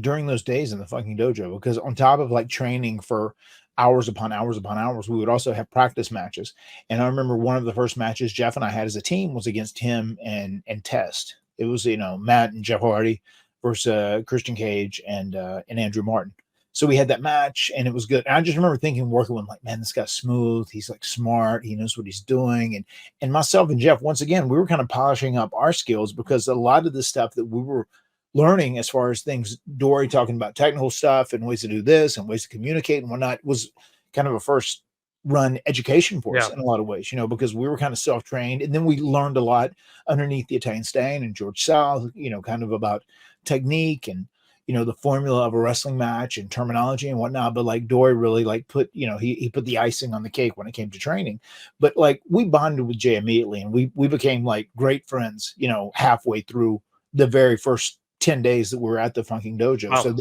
during those days in the Funkin Dojo, because on top of like training for hours upon hours upon hours, we would also have practice matches. And I remember one of the first matches Jeff and I had as a team was against him and Test. It was, Matt and Jeff Hardy versus Christian Cage and Andrew Martin. So we had that match and it was good. And I just remember thinking, working with him, like, man, this guy's smooth. He's like smart. He knows what he's doing. And myself and Jeff, once again, we were kind of polishing up our skills, because a lot of the stuff that we were learning as far as things, Dory talking about technical stuff and ways to do this and ways to communicate and whatnot, was kind of a first run education for us in a lot of ways, because we were kind of self-trained. And then we learned a lot underneath the Italian Stain and George South, kind of about technique and, the formula of a wrestling match and terminology and whatnot. But like Dory really like put, he put the icing on the cake when it came to training. But like we bonded with Jay immediately, and we became like great friends, halfway through the very first 10 days that we were at the Funkin Dojo. Wow. So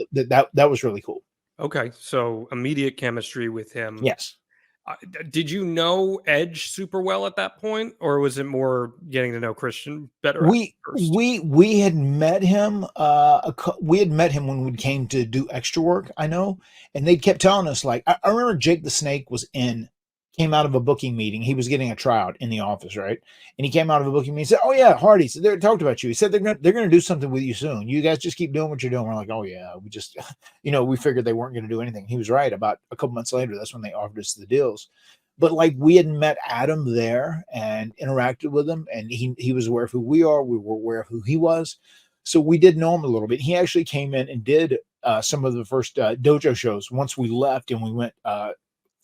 that was really cool. Okay. So immediate chemistry with him. Yes. Did you know Edge super well at that point, or was it more getting to know Christian better? We had met him. We had met him when we came to do extra work, I know, and they kept telling us, like, I remember Jake the Snake came out of a booking meeting. He was getting a tryout in the office, right? And he came out of a booking meeting and said, "Oh yeah, Hardy, so they talked about you." He said they're gonna do something with you soon. You guys just keep doing what you're doing. We're like, "Oh yeah." We just, we figured they weren't gonna do anything. He was right. About a couple months later, that's when they offered us the deals. But like we had met Adam there and interacted with him, and he was aware of who we are. We were aware of who he was, so we did know him a little bit. He actually came in and did some of the first dojo shows once we left, and we went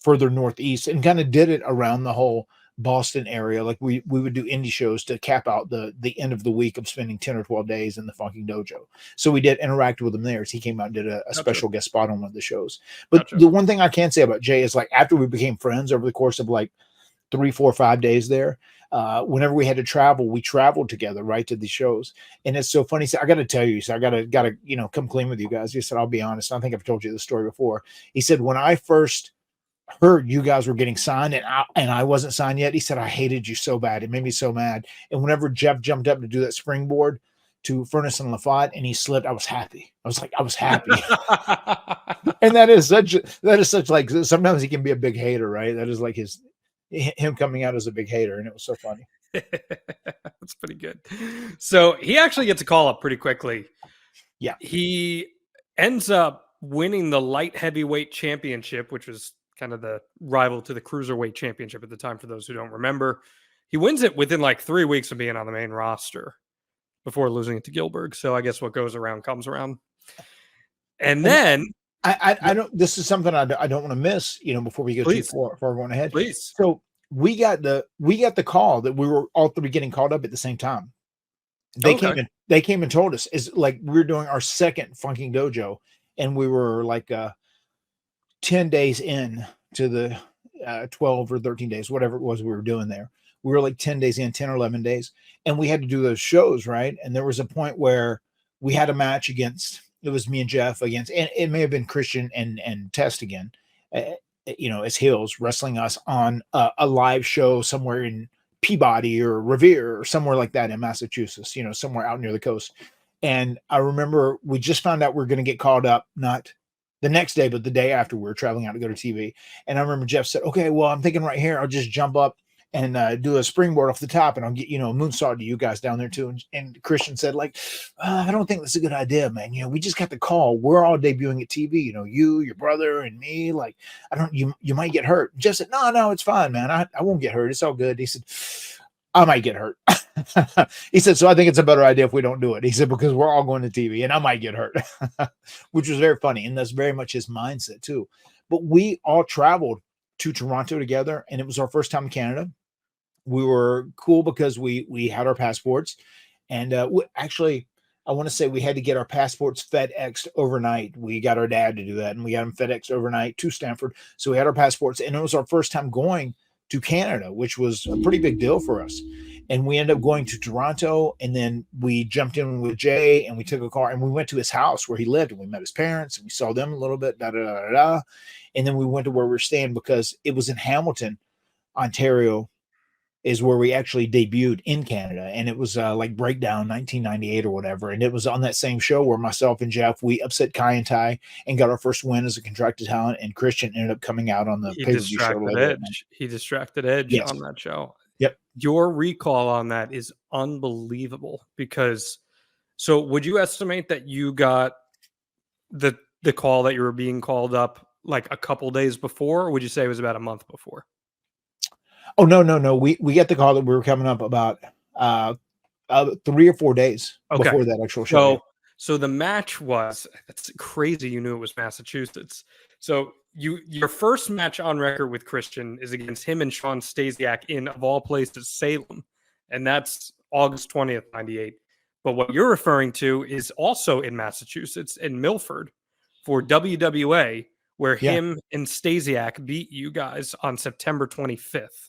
further northeast and kind of did it around the whole Boston area. Like we would do indie shows to cap out the end of the week of spending 10 or 12 days in the Funkin Dojo. So we did interact with him there as he came out and did a special guest spot on one of the shows. But the one thing I can say about Jay is, like, after we became friends over the course of like 3, 4, 5 days there, whenever we had to travel, we traveled together right to the shows. And it's so funny. So I got to tell you, so I got to come clean with you guys. He said, I'll be honest, I think I've told you this story before. He said, when I first heard you guys were getting signed and I wasn't signed yet, he said, I hated you so bad. It made me so mad. And whenever Jeff jumped up to do that springboard to Furnace and Lafayette and he slipped, I was happy. I was happy. And that is such like, sometimes he can be a big hater, right? That is like him coming out as a big hater. And it was so funny. That's pretty good. So he actually gets a call up pretty quickly. Yeah. He ends up winning the light heavyweight championship, which was kind of the rival to the cruiserweight championship at the time, for those who don't remember. He wins it within like 3 weeks of being on the main roster before losing it to Gilbert. So I guess what goes around comes around. And then I don't. This is something I don't want to miss. Before we go too far going ahead. Please. So we got the call that we were all three getting called up at the same time. They came and told us, is like we were doing our second Funkin Dojo, and we were like 10 days in to the 12 or 13 days, whatever it was we were doing there. We were like 10 days in, 10 or 11 days, and we had to do those shows, right? And there was a point where we had a match against. It was me and Jeff against, and it may have been Christian and Test again, as heels wrestling us on a live show somewhere in Peabody or Revere or somewhere like that in Massachusetts, somewhere out near the coast. And I remember we just found out we were going to get called up, not the next day, but the day after. We were traveling out to go to TV. And I remember Jeff said, okay, well, I'm thinking right here, I'll just jump up and do a springboard off the top, and I'll get, a moonsault to you guys down there too. And Christian said, like, I don't think that's a good idea, man. We just got the call. We're all debuting at TV, you, your brother, and me. Like, you might get hurt. Jeff said, no, it's fine, man. I won't get hurt. It's all good. He said, I might get hurt. He said, so I think it's a better idea if we don't do it. He said, because we're all going to TV and I might get hurt, which was very funny. And that's very much his mindset too. But we all traveled to Toronto together, and it was our first time in Canada. We were cool because we had our passports, and actually, I want to say we had to get our passports FedExed overnight. We got our dad to do that, and we got them FedExed overnight to Stanford. So we had our passports, and it was our first time going to Canada, which was a pretty big deal for us. And we ended up going to Toronto, and then we jumped in with Jay, and we took a car, and we went to his house where he lived, and we met his parents, and we saw them a little bit, and then we went to where we were staying because it was in Hamilton, Ontario, is where we actually debuted in Canada. And it was like Breakdown 1998 or whatever. And it was on that same show where myself and Jeff, we upset Kai and Ty and got our first win as a contracted talent. And Christian ended up coming out on the pay-per-view show. He distracted Edge on that show. Yep. Your recall on that is unbelievable because, so would you estimate that you got the call that you were being called up like a couple days before, or would you say it was about a month before? Oh, no. We got the call that we were coming up about 3 or 4 days before that actual show. So the match was, that's crazy. You knew it was Massachusetts. So your first match on record with Christian is against him and Sean Stasiak in, of all places, Salem. And that's August 20th, 98. But what you're referring to is also in Massachusetts, in Milford, for WWA, where him and Stasiak beat you guys on September 25th.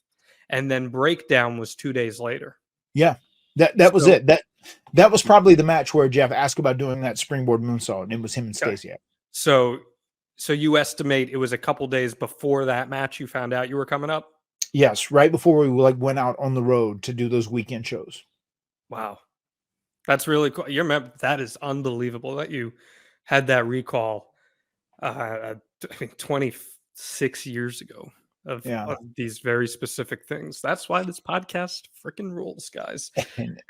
And then Breakdown was 2 days later. Yeah, that was it. That was probably the match where Jeff asked about doing that springboard moonsault, and it was him and Stasiak. So you estimate it was a couple days before that match you found out you were coming up? Yes, right before we went out on the road to do those weekend shows. Wow. That's really cool. That is unbelievable that you had that recall 26 years ago. Of these very specific things. That's why this podcast freaking rules, guys. And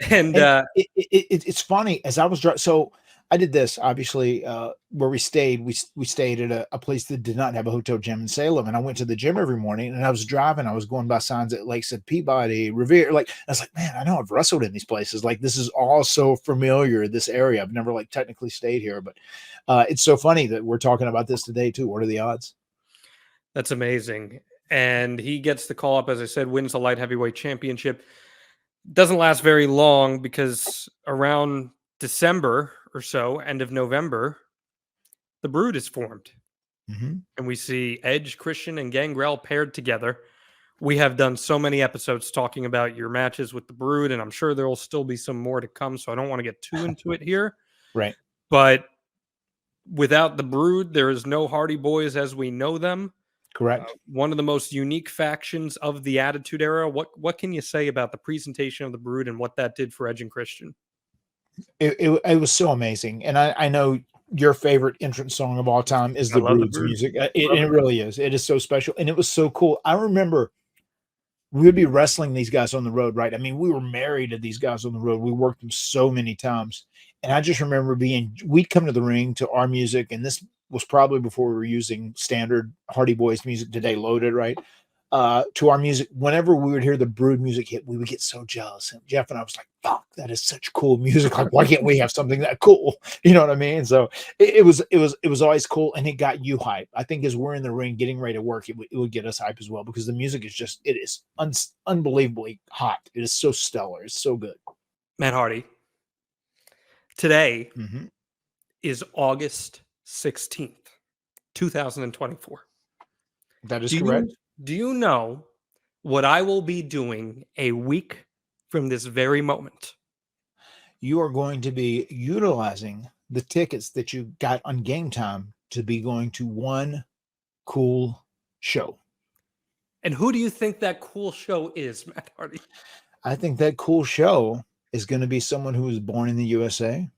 it's funny, as I was driving. So I did this, obviously, where we stayed. We stayed at a place that did not have a hotel gym in Salem, and I went to the gym every morning. And I was driving. I was going by signs that like said Peabody, Revere. Like I was like, man, I know I've wrestled in these places. Like this is all so familiar. This area, I've never like technically stayed here, but it's so funny that we're talking about this today too. What are the odds? That's amazing. And he gets the call up, as I said, wins the light heavyweight championship. Doesn't last very long because around December or so, end of November, the Brood is formed. Mm-hmm. And we see Edge, Christian, and Gangrel paired together. We have done so many episodes talking about your matches with the Brood, and I'm sure there will still be some more to come, so I don't want to get too into it here. Right. But without the Brood, there is no Hardy Boys as we know them. Correct. One of the most unique factions of the Attitude Era. What can you say about the presentation of the Brood and what that did for Edge and Christian? It was so amazing. And I know your favorite entrance song of all time is the Brood's music. It really is. It is so special. And it was so cool. I remember we would be wrestling these guys on the road, right? I mean, we were married to these guys on the road. We worked them so many times. And I just remember we'd come to the ring to our music, and this was probably before we were using standard Hardy Boys music today loaded, right? To our music, whenever we would hear the Brood music hit, we would get so jealous. And Jeff and I was like, fuck, that is such cool music. Like, why can't we have something that cool? You know what I mean? So it was always cool, and it got you hype. I think as we're in the ring getting ready to work, it would get us hype as well, because the music is just, it is unbelievably hot. It is so stellar. It's so good. Matt Hardy, today Mm-hmm. is August 16th, 2024. That is correct. Do you know what I will be doing a week from this very moment? You are going to be utilizing the tickets that you got on Game Time to be going to one cool show. And who do you think that cool show is, Matt Hardy? I think that cool show is going to be someone who was born in the USA.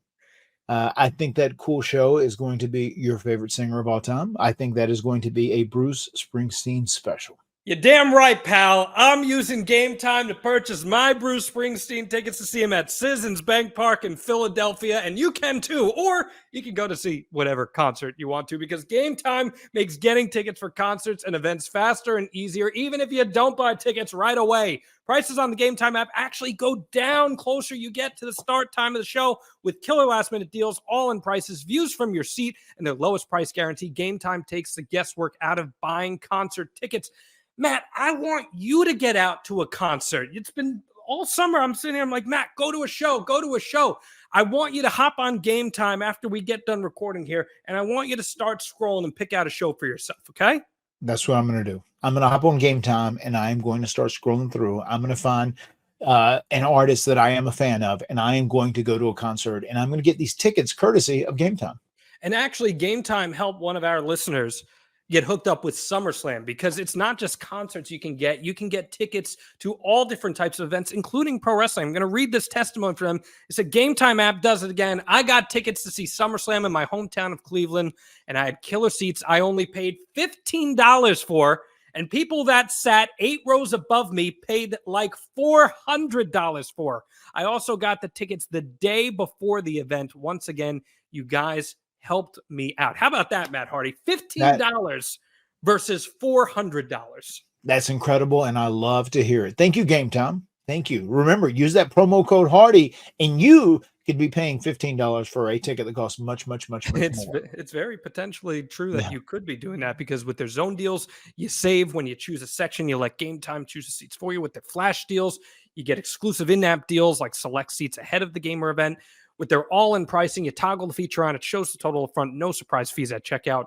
I think that cool show is going to be your favorite singer of all time. I think that is going to be a Bruce Springsteen special. You're damn right, pal. I'm using Game Time to purchase my Bruce Springsteen tickets to see him at Citizens Bank Park in Philadelphia, and you can too. Or you can go to see whatever concert you want to, because Game Time makes getting tickets for concerts and events faster and easier, even if you don't buy tickets right away. Prices on the Game Time app actually go down closer you get to the start time of the show, with killer last-minute deals, all-in prices, views from your seat, and their lowest price guarantee. Game Time takes the guesswork out of buying concert tickets. Matt, I want you to get out to a concert. It's been all summer. I'm sitting here. I'm like, Matt, go to a show. Go to a show. I want you to hop on Game Time after we get done recording here, and I want you to start scrolling and pick out a show for yourself, okay? That's what I'm going to do. I'm going to hop on Game Time, and I am going to start scrolling through. I'm going to find an artist that I am a fan of, and I am going to go to a concert, and I'm going to get these tickets courtesy of Game Time. And actually, Game Time helped one of our listeners get hooked up with SummerSlam, because it's not just concerts you can get. You can get tickets to all different types of events, including pro wrestling. I'm going to read this testimony from them. It's a Game Time app does it again. I got tickets to see SummerSlam in my hometown of Cleveland, and I had killer seats I only paid $15 for, and people that sat 8 rows above me paid like $400 for. I also got the tickets the day before the event. Once again, you guys helped me out. How about that, Matt Hardy? $15 versus $400. That's incredible, and I love to hear it. Thank you, Game Time. Thank you. Remember, use that promo code Hardy, and you could be paying $15 for a ticket that costs much more. It's very potentially true that you could be doing that, because with their zone deals, you save when you choose a section. You let Game Time choose the seats for you. With their flash deals, you get exclusive in-app deals like select seats ahead of the game or event. With their all-in pricing, you toggle the feature on. It shows the total up front. No surprise fees at checkout.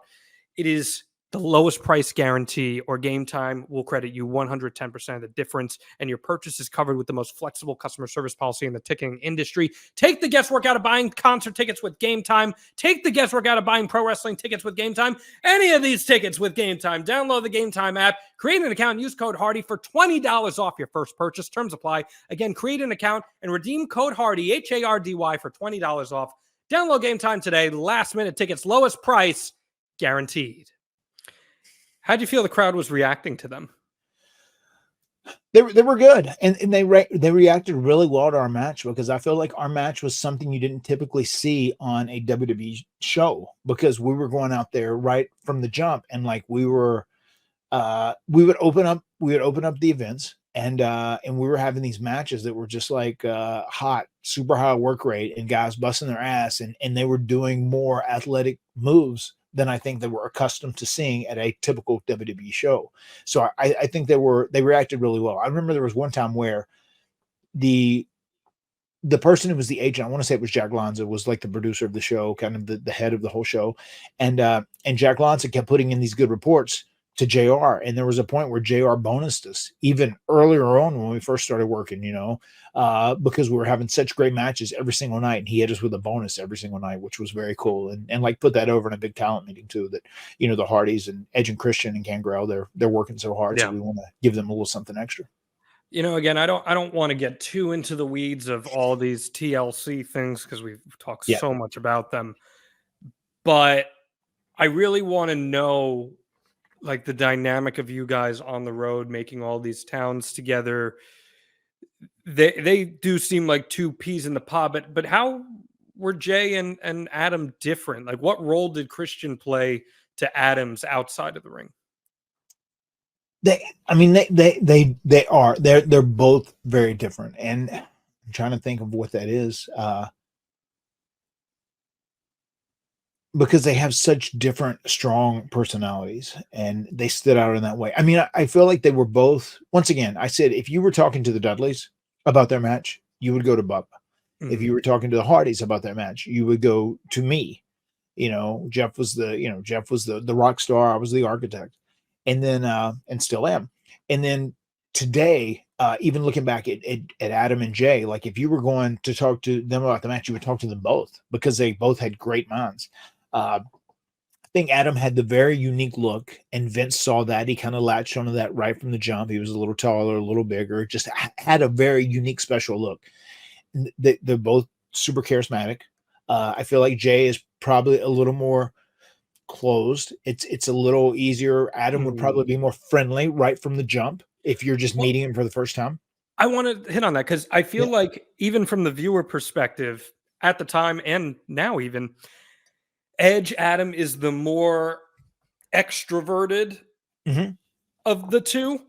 It is the lowest price guarantee, or Game Time will credit you 110% of the difference, and your purchase is covered with the most flexible customer service policy in the ticketing industry. Take the guesswork out of buying concert tickets with Game Time. Take the guesswork out of buying pro wrestling tickets with Game Time. Any of these tickets with Game Time. Download the Game Time app, create an account, and use code Hardy for $20 off your first purchase. Terms apply. Again, create an account and redeem code Hardy, Hardy, for $20 off. Download Game Time today. Last minute tickets, lowest price guaranteed. How'd you feel the crowd was reacting to them? They were good, and they reacted really well to our match, because I feel like our match was something you didn't typically see on a WWE show, because we were going out there right from the jump, and like we would open up the events, and we were having these matches that were just like hot, super high work rate, and guys busting their ass, and they were doing more athletic moves than I think they were accustomed to seeing at a typical WWE show. So I think they reacted really well. I remember there was one time where the person who was the agent, I want to say it was Jack Lanza, was like the producer of the show, kind of the head of the whole show. And Jack Lanza kept putting in these good reports to JR. And there was a point where JR bonused us even earlier on when we first started working, because we were having such great matches every single night. And he hit us with a bonus every single night, which was very cool. And like put that over in a big talent meeting too, that, the Hardys and Edge and Christian and Gangrel, they're working so hard. So we want to give them a little something extra. Again, I don't want to get too into the weeds of all these TLC things, because we've talked so much about them, but I really want to know, like, the dynamic of you guys on the road, making all these towns together. They do seem like two peas in the pod, but how were Jay and Adam different? Like, what role did Christian play to Adam's outside of the ring? They're both very different, and I'm trying to think of what that is. Because they have such different, strong personalities, and they stood out in that way. I mean, I feel like they were both. Once again, I said if you were talking to the Dudleys about their match, you would go to Bubba. If you were talking to the Hardys about their match, you would go to me. Jeff was the rock star. I was the architect, and then and still am. And then today, even looking back at Adam and Jay, like if you were going to talk to them about the match, you would talk to them both because they both had great minds. I think Adam had the very unique look, and Vince saw that. He kind of latched onto that right from the jump. He was a little taller, a little bigger, just had a very unique, special look. They're both super charismatic. I feel like Jay is probably a little more closed. It's a little easier. Adam would probably be more friendly right from the jump if you're just meeting him for the first time. I want to hit on that because I feel like even from the viewer perspective at the time and now even, Edge Adam is the more extroverted of the two.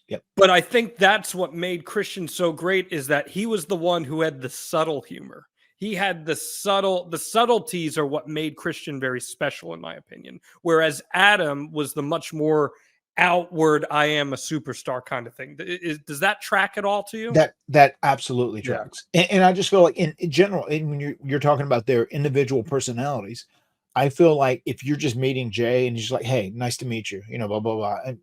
Yep. But I think that's what made Christian so great is that he was the one who had the subtle humor. He had the subtleties are what made Christian very special, in my opinion. Whereas Adam was the much more outward, I am a superstar kind of thing. Does that track at all to you? That absolutely tracks. And I just feel like in general, when you're talking about their individual personalities, I feel like if you're just meeting Jay and you're just like, hey, nice to meet you, blah, blah, blah. And,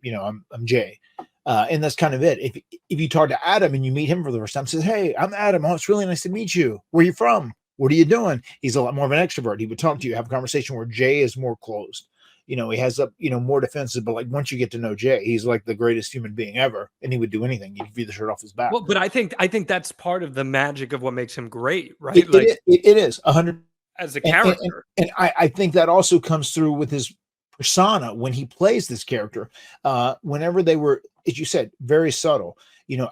I'm Jay. And that's kind of it. If you talk to Adam and you meet him for the first time, says, hey, I'm Adam. Oh, it's really nice to meet you. Where are you from? What are you doing? He's a lot more of an extrovert. He would talk to you, have a conversation where Jay is more closed. He has more defensive, but like once you get to know Jay, he's like the greatest human being ever. And he would do anything. He'd be the shirt off his back. Well, but I think that's part of the magic of what makes him great, right? It is 100 as a character. And I think that also comes through with his persona when he plays this character. Whenever they were, as you said, very subtle.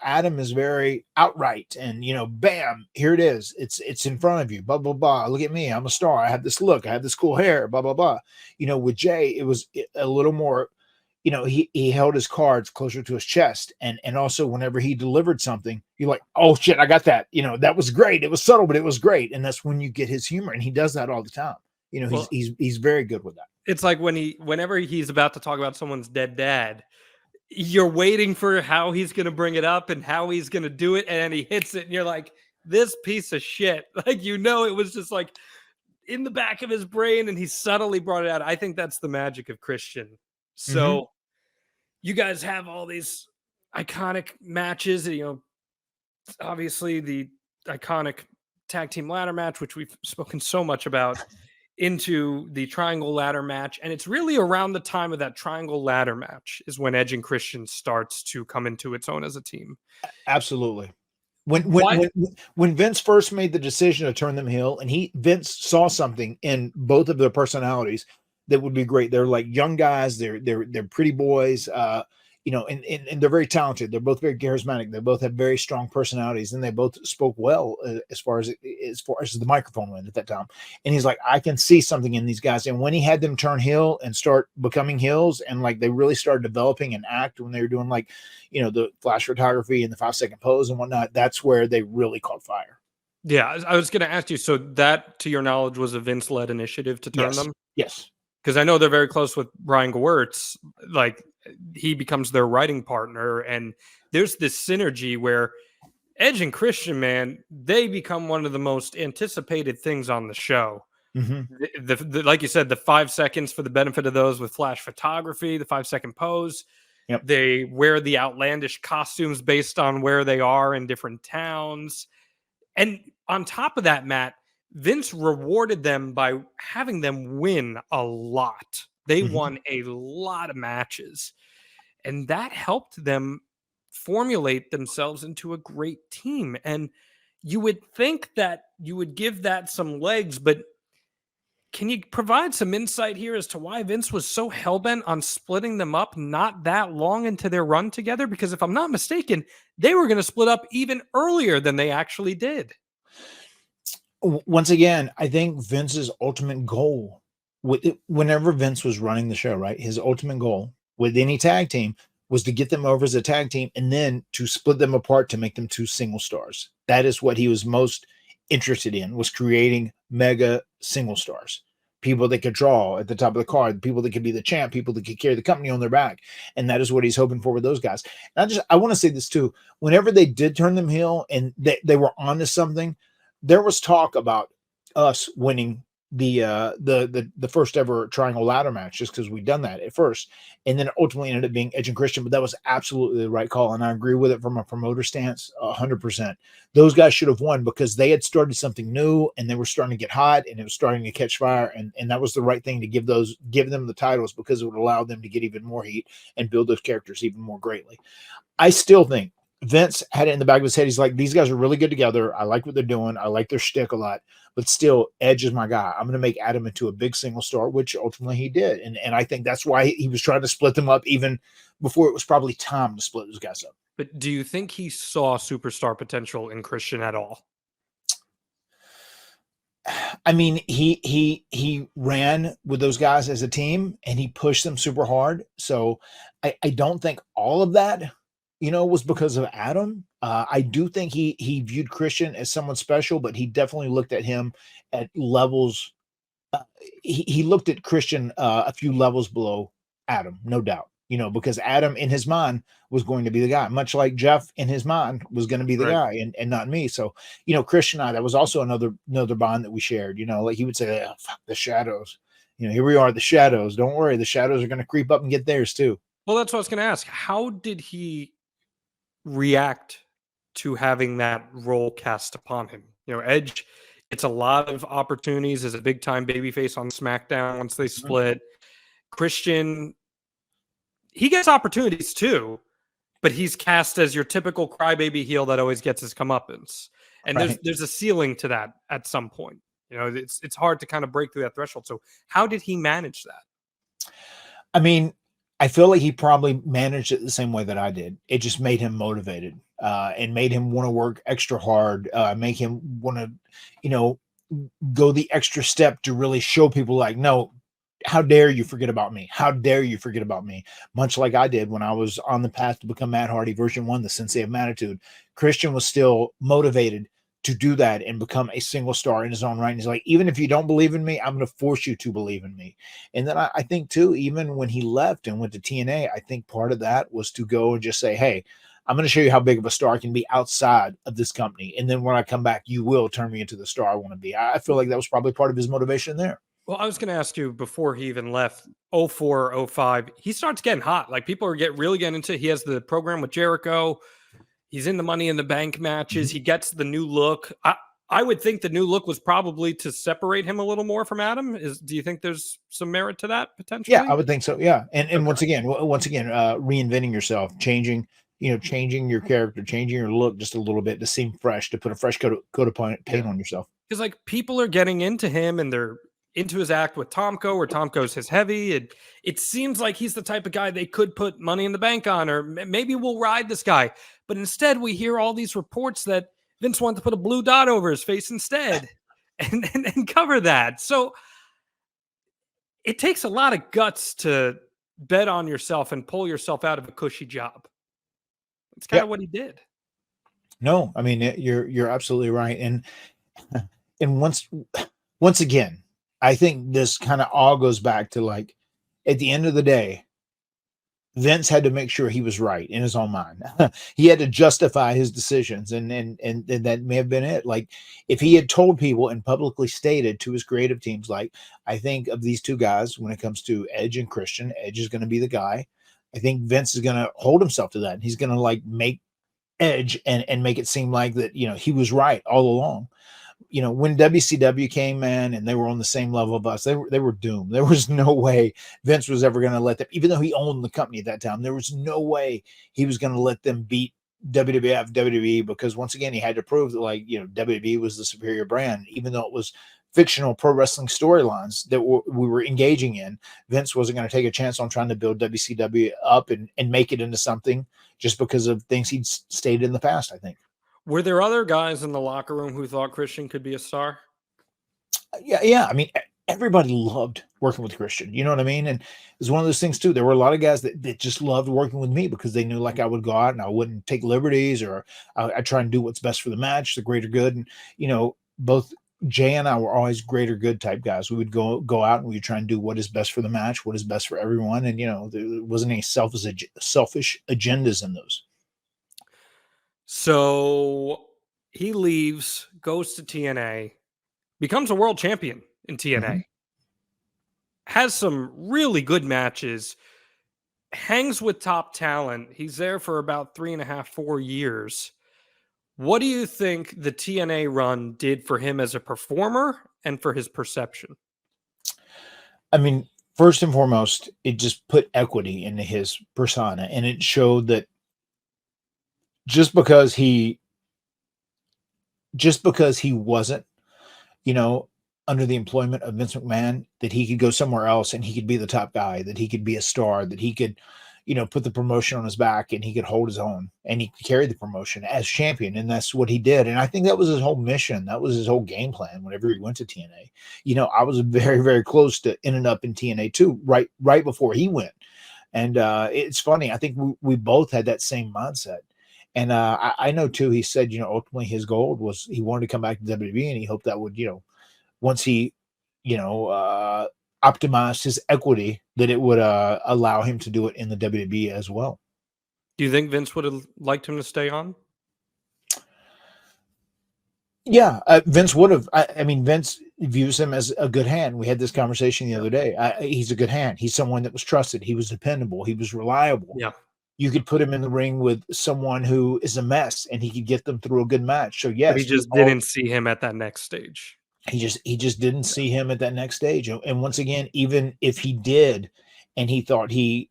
Adam is very outright and, bam, here it is. It's in front of you, blah, blah, blah. Look at me. I'm a star. I have this look. I have this cool hair, blah, blah, blah. With Jay, it was a little more, he held his cards closer to his chest. And also whenever he delivered something, you're like, oh shit, I got that. That was great. It was subtle, but it was great. And that's when you get his humor. And he does that all the time. He's very good with that. It's like whenever he's about to talk about someone's dead dad, you're waiting for how he's going to bring it up and how he's going to do it. And then he hits it and you're like, this piece of shit. Like, it was just like in the back of his brain and he subtly brought it out. I think that's the magic of Christian. So you guys have all these iconic matches, obviously the iconic tag team ladder match, which we've spoken so much about, into the triangle ladder match. And it's really around the time of that triangle ladder match is when Edge and Christian starts to come into its own as a team. Absolutely. When Vince first made the decision to turn them heel, and Vince saw something in both of their personalities that would be great. They're like young guys. They're pretty boys. And they're very talented. They're both very charismatic. They both have very strong personalities, and they both spoke well as far as the microphone went at that time. And he's like, I can see something in these guys. And when he had them turn heel and start becoming heels, and like they really started developing an act when they were doing like, the flash photography and the 5-second pose and whatnot, that's where they really caught fire. Yeah, I was going to ask you. So that, to your knowledge, was a Vince-led initiative to turn them? Yes. Because I know they're very close with Brian Gewirtz. Like, he becomes their writing partner, and there's this synergy where Edge and Christian, man, they become one of the most anticipated things on the show. The like you said, the 5 seconds for the benefit of those with flash photography, the 5-second pose. Yep. They wear the outlandish costumes based on where they are in different towns. And on top of that, Matt, Vince rewarded them by having them win a lot. They won a lot of matches, and that helped them formulate themselves into a great team. And you would think that you would give that some legs, but can you provide some insight here as to why Vince was so hellbent on splitting them up not that long into their run together? Because if I'm not mistaken, they were going to split up even earlier than they actually did. once again, I think Vince's ultimate goal whenever Vince was running the show, right? His ultimate goal with any tag team was to get them over as a tag team and then to split them apart to make them two single stars. That is what he was most interested in, was creating mega single stars. People that could draw at the top of the card, people that could be the champ, people that could carry the company on their back. And that is what he's hoping for with those guys. And I want to say this too. Whenever they did turn them heel and they were onto something, there was talk about us winning the first ever triangle ladder match just because we'd done that at first, and then it ultimately ended up being Edge and Christian. But that was absolutely the right call, and I agree with it from a promoter stance 100%. Those guys should have won because they had started something new and they were starting to get hot and it was starting to catch fire, and that was the right thing to give them the titles, because it would allow them to get even more heat and build those characters even more greatly. I still think Vince had it in the back of his head. He's like, these guys are really good together. I like what they're doing. I like their shtick a lot, but still, Edge is my guy. I'm going to make Adam into a big single star, which ultimately he did. And I think that's why he was trying to split them up even before it was probably time to split those guys up. But do you think he saw superstar potential in Christian at all? I mean, he ran with those guys as a team and he pushed them super hard. So I don't think all of that, was because of Adam. I do think he viewed Christian as someone special, but he definitely looked at him at levels. He looked at Christian a few levels below Adam, no doubt. Because Adam in his mind was going to be the guy, much like Jeff in his mind was going to be the guy and not me. So, Christian and I, that was also another bond that we shared, like he would say, oh, fuck the shadows. Here we are, the shadows. Don't worry. The shadows are going to creep up and get theirs too. Well, that's what I was going to ask. How did he react to having that role cast upon him? Edge, it's a lot of opportunities as a big time babyface on SmackDown once they split. Christian, he gets opportunities too, but he's cast as your typical crybaby heel that always gets his comeuppance. And there's a ceiling to that at some point. It's hard to kind of break through that threshold. So how did he manage that? I mean, I feel like he probably managed it the same way that I did. It just made him motivated and made him want to work extra hard, make him want to, go the extra step to really show people like, no, how dare you forget about me? How dare you forget about me? Much like I did when I was on the path to become Matt Hardy version 1, the Sensei of Magnitude. Christian was still motivated to do that and become a single star in his own right. And he's like, even if you don't believe in me, I'm going to force you to believe in me. And then I think too, even when he left and went to TNA, I think part of that was to go and just say, hey, I'm going to show you how big of a star I can be outside of this company. And then when I come back, you will turn me into the star I want to be. I feel like that was probably part of his motivation there. Well, I was going to ask you before he even left 04, 05, he starts getting hot. Like people are really getting into it. He has the program with Jericho. He's in the Money in the Bank matches. He gets the new look. I would think the new look was probably to separate him a little more from Adam. Do you think there's some merit to that potentially? Yeah, I would think so. Yeah. And once again, reinventing yourself, changing your character, changing your look just a little bit to seem fresh, to put a fresh coat of paint on yourself. Because like people are getting into him and they're into his act with Tomko, where Tomko's his heavy. It seems like he's the type of guy they could put Money in the Bank on, or maybe we'll ride this guy. But instead, we hear all these reports that Vince wanted to put a blue dot over his face instead and cover that. So it takes a lot of guts to bet on yourself and pull yourself out of a cushy job. It's kind of what he did. No, I mean, you're absolutely right. And once again, I think this kind of all goes back to, like, at the end of the day, Vince had to make sure he was right in his own mind. He had to justify his decisions, and that may have been it. Like, if he had told people and publicly stated to his creative teams, like, I think of these two guys when it comes to Edge and Christian, Edge is going to be the guy. I think Vince is going to hold himself to that. And he's going to like make Edge and make it seem like that, he was right all along. When WCW came, man, and they were on the same level of us, they were doomed. There was no way Vince was ever going to let them, even though he owned the company at that time, there was no way he was going to let them beat WWF, WWE, because once again, he had to prove that, like, WWE was the superior brand, even though it was fictional pro wrestling storylines that we were engaging in. Vince wasn't going to take a chance on trying to build WCW up and make it into something just because of things he'd stated in the past, I think. Were there other guys in the locker room who thought Christian could be a star? Yeah. I mean, everybody loved working with Christian. You know what I mean? And it's one of those things too. There were a lot of guys that just loved working with me because they knew like I would go out and I wouldn't take liberties, or I try and do what's best for the match, the greater good. And both Jay and I were always greater good type guys. We would go out and we would try and do what is best for the match, what is best for everyone. And there wasn't any selfish agendas in those. So he leaves, goes to TNA, becomes a world champion in TNA, Mhm. has some really good matches, hangs with top talent. He's there for about 3.5, 4 years. What do you think the TNA run did for him as a performer and for his perception? I mean, first and foremost, it just put equity into his persona, and it showed that just because he wasn't, you know, under the employment of Vince McMahon, that he could go somewhere else and he could be the top guy, that he could be a star, that he could, put the promotion on his back and he could hold his own and he could carry the promotion as champion. And that's what he did. And I think that was his whole mission. That was his whole game plan whenever he went to TNA. I was very, very close to ending up in TNA too, right before he went. And it's funny. I think we both had that same mindset. And I know too, he said, ultimately his goal was he wanted to come back to WWE and he hoped that would, once he, optimized his equity, that it would allow him to do it in the WWE as well. Do you think Vince would have liked him to stay on? Yeah, Vince would have. I mean, Vince views him as a good hand. We had this conversation the other day. He's a good hand. He's someone that was trusted. He was dependable. He was reliable. Yeah. You could put him in the ring with someone who is a mess, and he could get them through a good match. So But yes, he just didn't see him at that next stage. he just didn't see him at that next stage. And once again, even if he did, and he thought he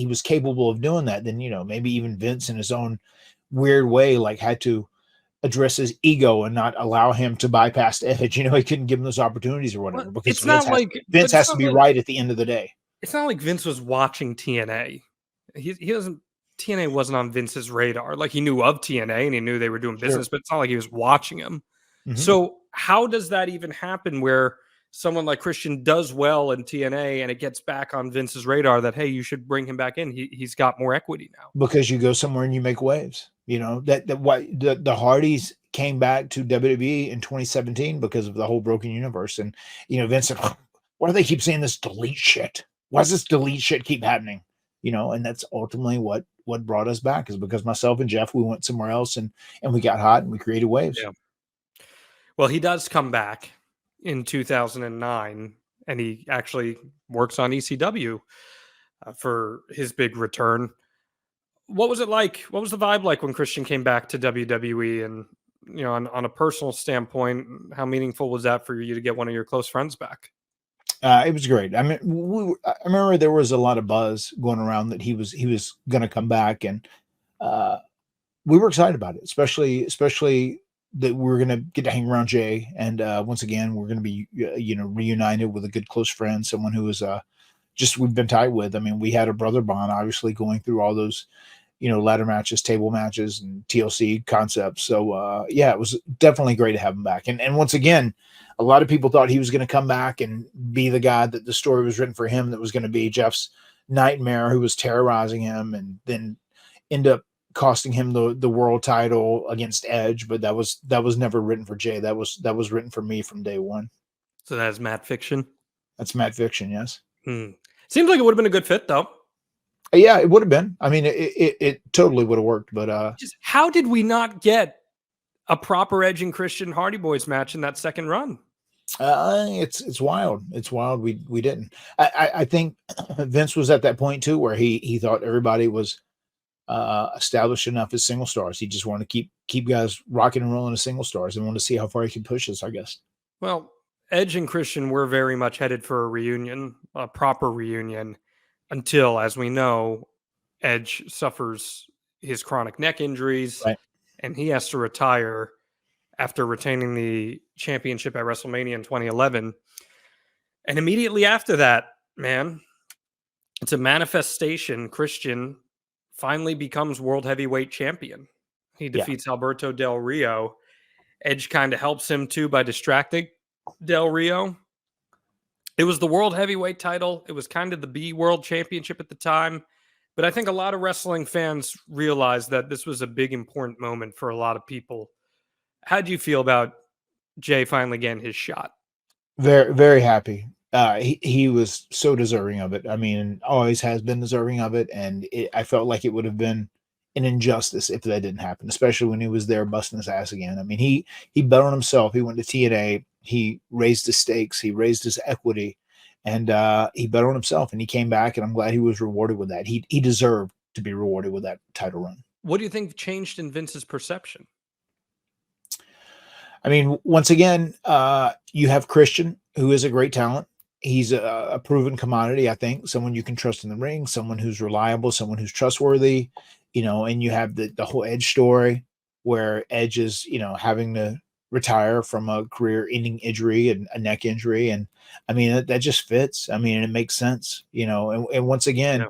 was capable of doing that, then maybe even Vince in his own weird way like had to address his ego and not allow him to bypass Edge. He couldn't give him those opportunities or Well, whatever, because it's not like, Vince has to be right at the end of the day. it's not like Vince was watching TNA. He doesn't. TNA wasn't on Vince's radar. Like, he knew of TNA and he knew they were doing business, but it's not like he was watching him. Mhm. So how does that even happen where someone like Christian does well in TNA and it gets back on Vince's radar that, hey, you should bring him back in. He's got more equity now. Because you go somewhere and you make waves. That why the Hardys came back to WWE in 2017 because of the whole Broken Universe. And Vince said, why do they keep saying this delete shit? Why does this delete shit keep happening? And that's ultimately what brought us back, is because myself and Jeff, we went somewhere else and we got hot and we created waves. Yeah. Well, he does come back in 2009 and he actually works on ECW for his big return. What was it like? What was the vibe like when Christian came back to WWE? And, on a personal standpoint, how meaningful was that for you to get one of your close friends back? It was great. I mean, I remember there was a lot of buzz going around that he was going to come back, and we were excited about it, especially that we were going to get to hang around Jay, and once again, we're going to be reunited with a good close friend, someone who is just we've been tight with. I mean, we had a brother bond, obviously, going through all those ladder matches, table matches, and TLC concepts. So yeah, it was definitely great to have him back. And once again, a lot of people thought he was going to come back and be the guy that the story was written for him, that was going to be Jeff's nightmare who was terrorizing him, and then end up costing him the world title against Edge. But that was never written for Jay. That was written for me from day one. So that's Matt Fiction. That's Matt Fiction. Yes. Seems like it would have been a good fit, though. Yeah, it would have been. I mean, it totally would have worked. But just how did we not get a proper Edge and Christian Hardy Boys match in that second run? It's wild. It's wild. We didn't. I think Vince was at that point too, where he thought everybody was established enough as single stars. He just wanted to keep guys rocking and rolling as single stars, and wanted to see how far he could push us, I guess. Well, Edge and Christian were very much headed for a reunion, a proper reunion, until, as we know, Edge suffers his chronic neck injuries, Right. and he has to retire after retaining the championship at WrestleMania in 2011. And immediately after that, man, it's a manifestation. Christian finally becomes world heavyweight champion. He defeats Alberto Del Rio. Edge kind of helps him too by distracting Del Rio. It was the world heavyweight title. It was kind of the B world championship at the time. But I think a lot of wrestling fans realized that this was a big, important moment for a lot of people. How do you feel about Jay finally getting his shot? Very, very happy. He was so deserving of it. I mean, always has been deserving of it, and I felt like it would have been an injustice if that didn't happen, especially when he was there busting his ass again. I mean, he bet on himself. He went to TNA. He raised his stakes. He raised his equity, and he bet on himself. And he came back, and I'm glad he was rewarded with that. He deserved to be rewarded with that title run. What do you think changed in Vince's perception? I mean, once again, you have Christian, who is a great talent. He's a proven commodity, I think, someone you can trust in the ring, someone who's reliable, someone who's trustworthy, and you have the whole Edge story where Edge is, having to retire from a career-ending injury and a neck injury. And I mean, that just fits. I mean, it makes sense, and once again,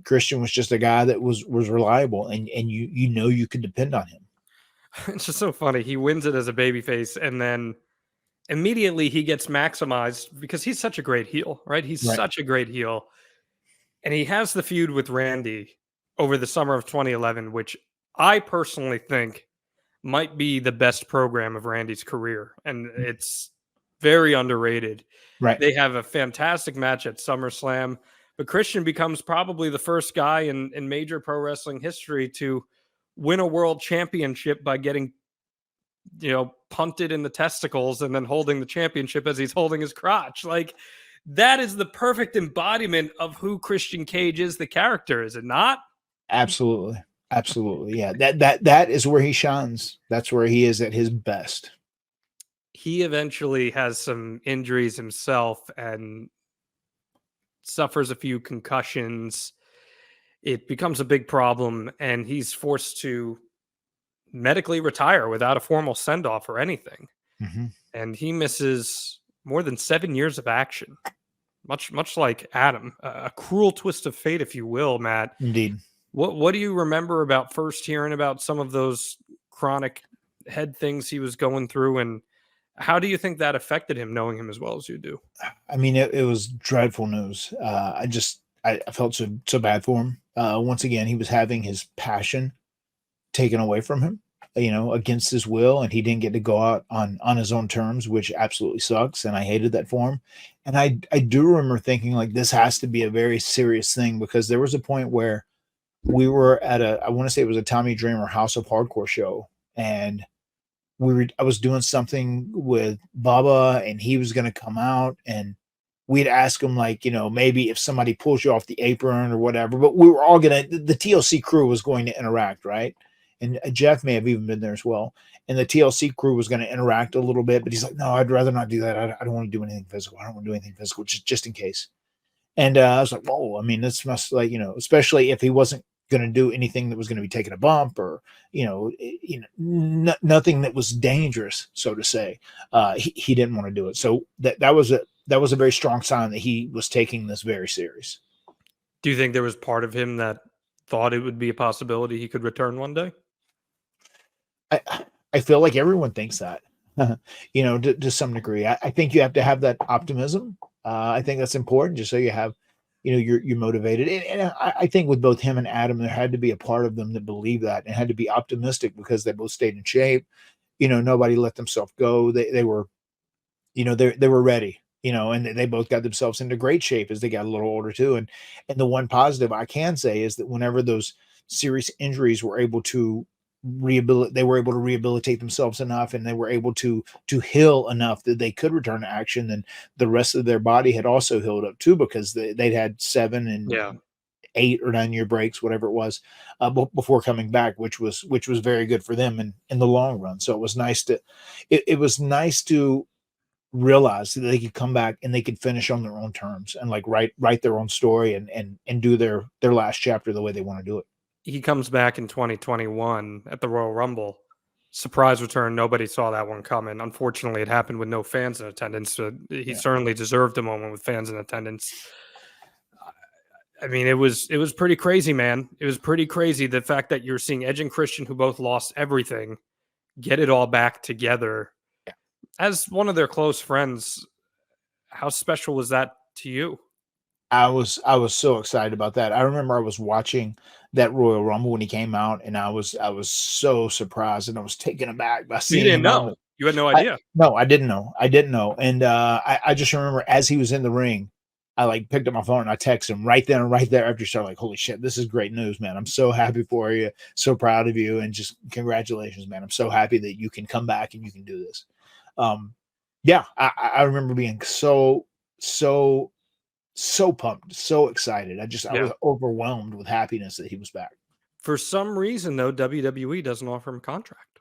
Christian was just a guy that was reliable, and you could depend on him. It's just so funny. He wins it as a babyface, and then immediately he gets maximized because he's such a great heel, right? He's such a great heel. And he has the feud with Randy over the summer of 2011, which I personally think might be the best program of Randy's career. And it's very underrated. Right. They have a fantastic match at SummerSlam, but Christian becomes probably the first guy in major pro wrestling history to win a world championship by getting, punted in the testicles and then holding the championship as he's holding his crotch. Like, that is the perfect embodiment of who Christian Cage is, the character, is it not? Absolutely. Absolutely. Yeah. That is where he shines. That's where he is at his best. He eventually has some injuries himself and suffers a few concussions. It becomes a big problem, and he's forced to medically retire without a formal send-off or anything. Mm-hmm. And he misses more than 7 years of action, much like Adam. A cruel twist of fate, if you will, Matt. Indeed. What do you remember about first hearing about some of those chronic head things he was going through, and how do you think that affected him, knowing him as well as you do? I mean, it was dreadful news. I felt so bad for him. Once again, he was having his passion taken away from him, against his will, and he didn't get to go out on his own terms, which absolutely sucks. And I hated that for him. And I do remember thinking, like, this has to be a very serious thing, because there was a point where we were at I want to say it was a Tommy Dreamer House of Hardcore show, and I was doing something with Bubba, and he was going to come out, and we'd ask him, like, maybe if somebody pulls you off the apron or whatever, but we were all the TLC crew was going to interact, right? And Jeff may have even been there as well. And the TLC crew was going to interact a little bit, but he's like, no, I'd rather not do that. I don't want to do anything physical. I don't want to do anything physical, just in case. And I was like, whoa, I mean, this must, like, especially if he wasn't going to do anything that was going to be taking a bump, or, nothing that was dangerous, so to say. He didn't want to do it. So that was a very strong sign that he was taking this very serious. Do you think there was part of him that thought it would be a possibility he could return one day? I feel like everyone thinks that, to some degree. I think you have to have that optimism. I think that's important, just so you have, you're motivated. And I think with both him and Adam, there had to be a part of them that believed that and had to be optimistic, because they both stayed in shape. Nobody let themselves go. They were, they were ready, and they both got themselves into great shape as they got a little older too. And the one positive I can say is that whenever those serious injuries were able to rehabilitate themselves enough, and they were able to heal enough that they could return to action, then the rest of their body had also healed up too, because they'd had 7 and 8 or 9 year breaks, whatever it was, before coming back, which was very good for them in the long run. So it was nice to realize that they could come back and they could finish on their own terms, and like write their own story and do their last chapter the way they want to do it. He comes back in 2021 at the Royal Rumble. Surprise return. Nobody saw that one coming. Unfortunately, it happened with no fans in attendance. So he certainly deserved a moment with fans in attendance. I mean, it was pretty crazy, man. It was pretty crazy. The fact that you're seeing Edge and Christian, who both lost everything, get it all back together. As one of their close friends, how special was that to you? I was so excited about that. I remember I was watching that Royal Rumble when he came out, and I was so surprised, and I was taken aback by You seeing didn't him on know. the. You had no I idea. No, I didn't know. I didn't know, and I just remember as he was in the ring, I like picked up my phone and I texted him right then and right there after he started. Like, holy shit, this is great news, man! I'm so happy for you, so proud of you, and just congratulations, man! I'm so happy that you can come back and you can do this. Um, yeah, I remember being so so pumped, so excited. I Yeah. was overwhelmed with happiness that he was back. For some reason, though, WWE doesn't offer him a contract.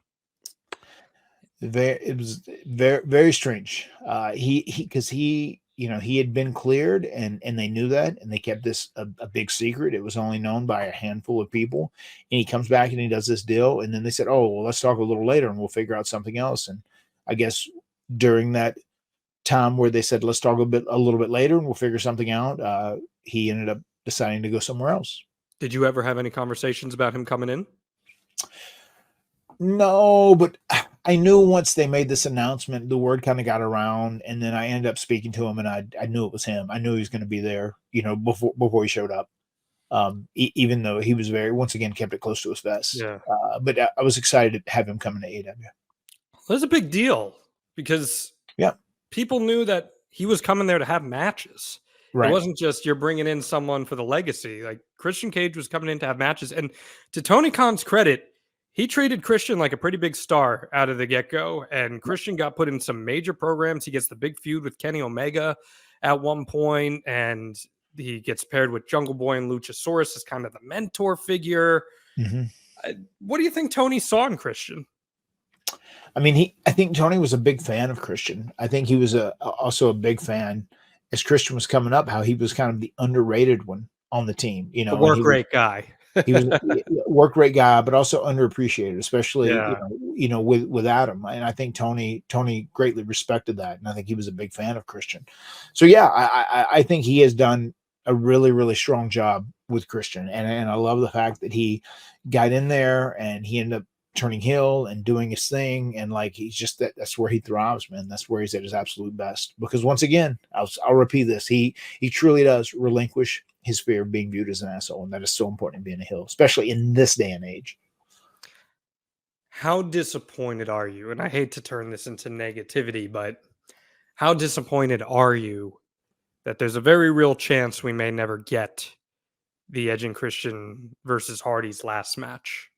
It was very strange. He because he had been cleared and they knew that and they kept this a big secret. It was only known by a handful of people. And he comes back and he does this deal, and then they said, "Oh, well, let's talk a little later and we'll figure out something else." And I guess during that time where they said, "Let's talk a little bit later and we'll figure something out," he ended up deciding to go somewhere else. Did you ever have any conversations about him coming in? No, but I knew once they made this announcement, the word kind of got around, and then I ended up speaking to him, and I knew it was him. I knew he was going to be there, before he showed up. Even though he was very once again kept it close to his vest. Yeah. But I was excited to have him come into AEW. That's a big deal because Yeah, people knew that he was coming there to have matches. It right. wasn't just you're bringing in someone for the legacy. Like Christian Cage was coming in to have matches. And to Tony Khan's credit, he treated Christian like a pretty big star out of the get go. And Christian got put in some major programs. He gets the big feud with Kenny Omega at one point, and he gets paired with Jungle Boy and Luchasaurus as kind of the mentor figure. Mhm. What do you think Tony saw in Christian? I mean, I think Tony was a big fan of Christian. I think he was also a big fan as Christian was coming up, how he was kind of the underrated one on the team, The and work rate guy. he was a work rate guy, but also underappreciated, especially Yeah. with Adam. And I think Tony greatly respected that, and I think he was a big fan of Christian. So yeah, I think he has done a really really strong job with Christian, and I love the fact that he got in there and he ended up turning heel and doing his thing, and like he's just that's where he thrives, man. That's where he's at his absolute best. Because once again, I'll repeat this: he truly does relinquish his fear of being viewed as an asshole, and that is so important in being a heel, especially in this day and age. How disappointed are you? And I hate to turn this into negativity, but how disappointed are you that there's a very real chance we may never get the Edge and Christian versus Hardy's last match?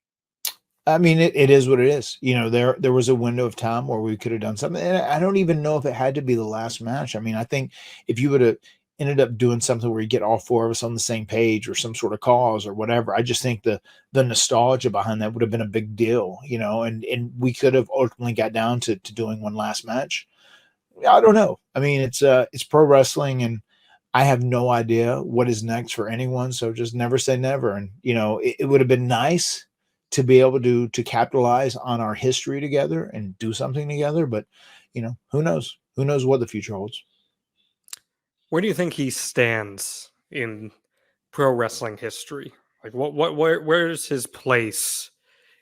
I mean, it is what it is. There was a window of time where we could have done something, and I don't even know if it had to be the last match. I mean, I think if you would have ended up doing something where you get all four of us on the same page or some sort of cause or whatever, I just think the nostalgia behind that would have been a big deal, and we could have ultimately got down to doing one last match. I don't know. I mean, it's pro wrestling, and I have no idea what is next for anyone. So just never say never. And it would have been nice to be able to capitalize on our history together and do something together. But who knows? Who knows what the future holds? Where do you think he stands in pro wrestling history? Like where's his place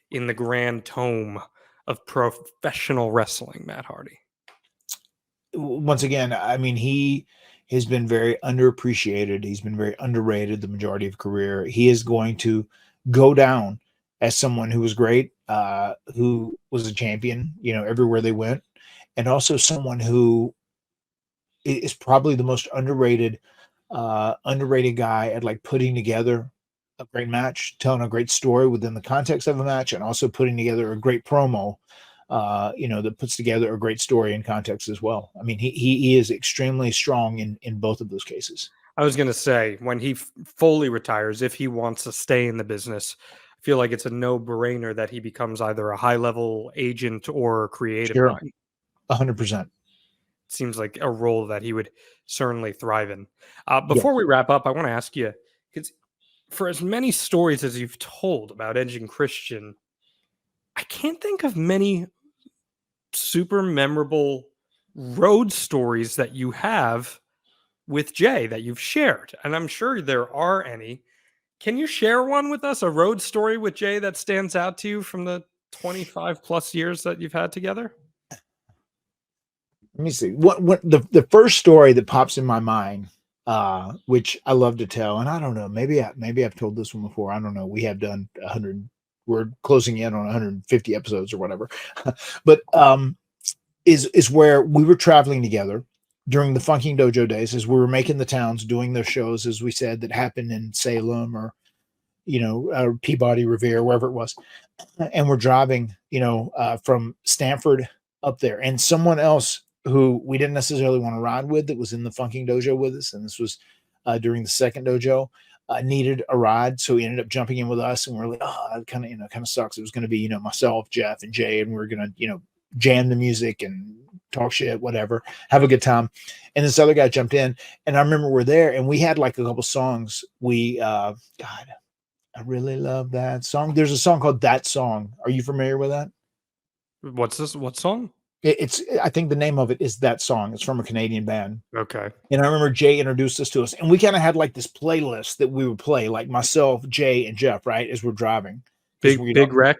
in the grand tome of professional wrestling, Matt Hardy? Once again, I mean, he has been very underappreciated. He's been very underrated the majority of career. He is going to go down as someone who was great, who was a champion, everywhere they went, and also someone who is probably the most underrated guy at like putting together a great match, telling a great story within the context of a match, and also putting together a great promo, that puts together a great story in context as well. I mean, he is extremely strong in both of those cases. I was going to say, when he fully retires, if he wants to stay in the business, I feel like it's a no-brainer that he becomes either a high-level agent or creative Sure, mind. 100%. Seems like a role that he would certainly thrive in. Yeah. Before we wrap up, I want to ask you, because for as many stories as you've told about Edge and Christian, I can't think of many super memorable road stories that you have with Jay that you've shared. And I'm sure there are any. Can you share one with us, a road story with Jay that stands out to you from the 25 plus years that you've had together? Let me see. What the first story that pops in my mind, which I love to tell, and I don't know, maybe I've told this one before. I don't know. We have done 100. We're closing in on 150 episodes or whatever, but is where we were traveling together during the Funkin Dojo days, as we were making the towns, doing those shows, as we said, that happened in Salem or Peabody, Revere, wherever it was, and we're driving, from Stanford up there, and someone else who we didn't necessarily want to ride with that was in the Funking Dojo with us, and this was during the second dojo, needed a ride, so he ended up jumping in with us, and we're like, oh, that kind of sucks. It was going to be, myself, Jeff, and Jay, and we're going to, jam the music and talk shit, whatever, have a good time. And this other guy jumped in, and I remember we're there, and we had like a couple songs. God, I really love that song. There's a song called That Song. Are you familiar with that? What's this? What song? I think the name of it is That Song. It's from a Canadian band. Okay. And I remember Jay introduced us to us, and we kind of had like this playlist that we would play, like myself, Jay, and Jeff, right, as we're driving. Big Wreck?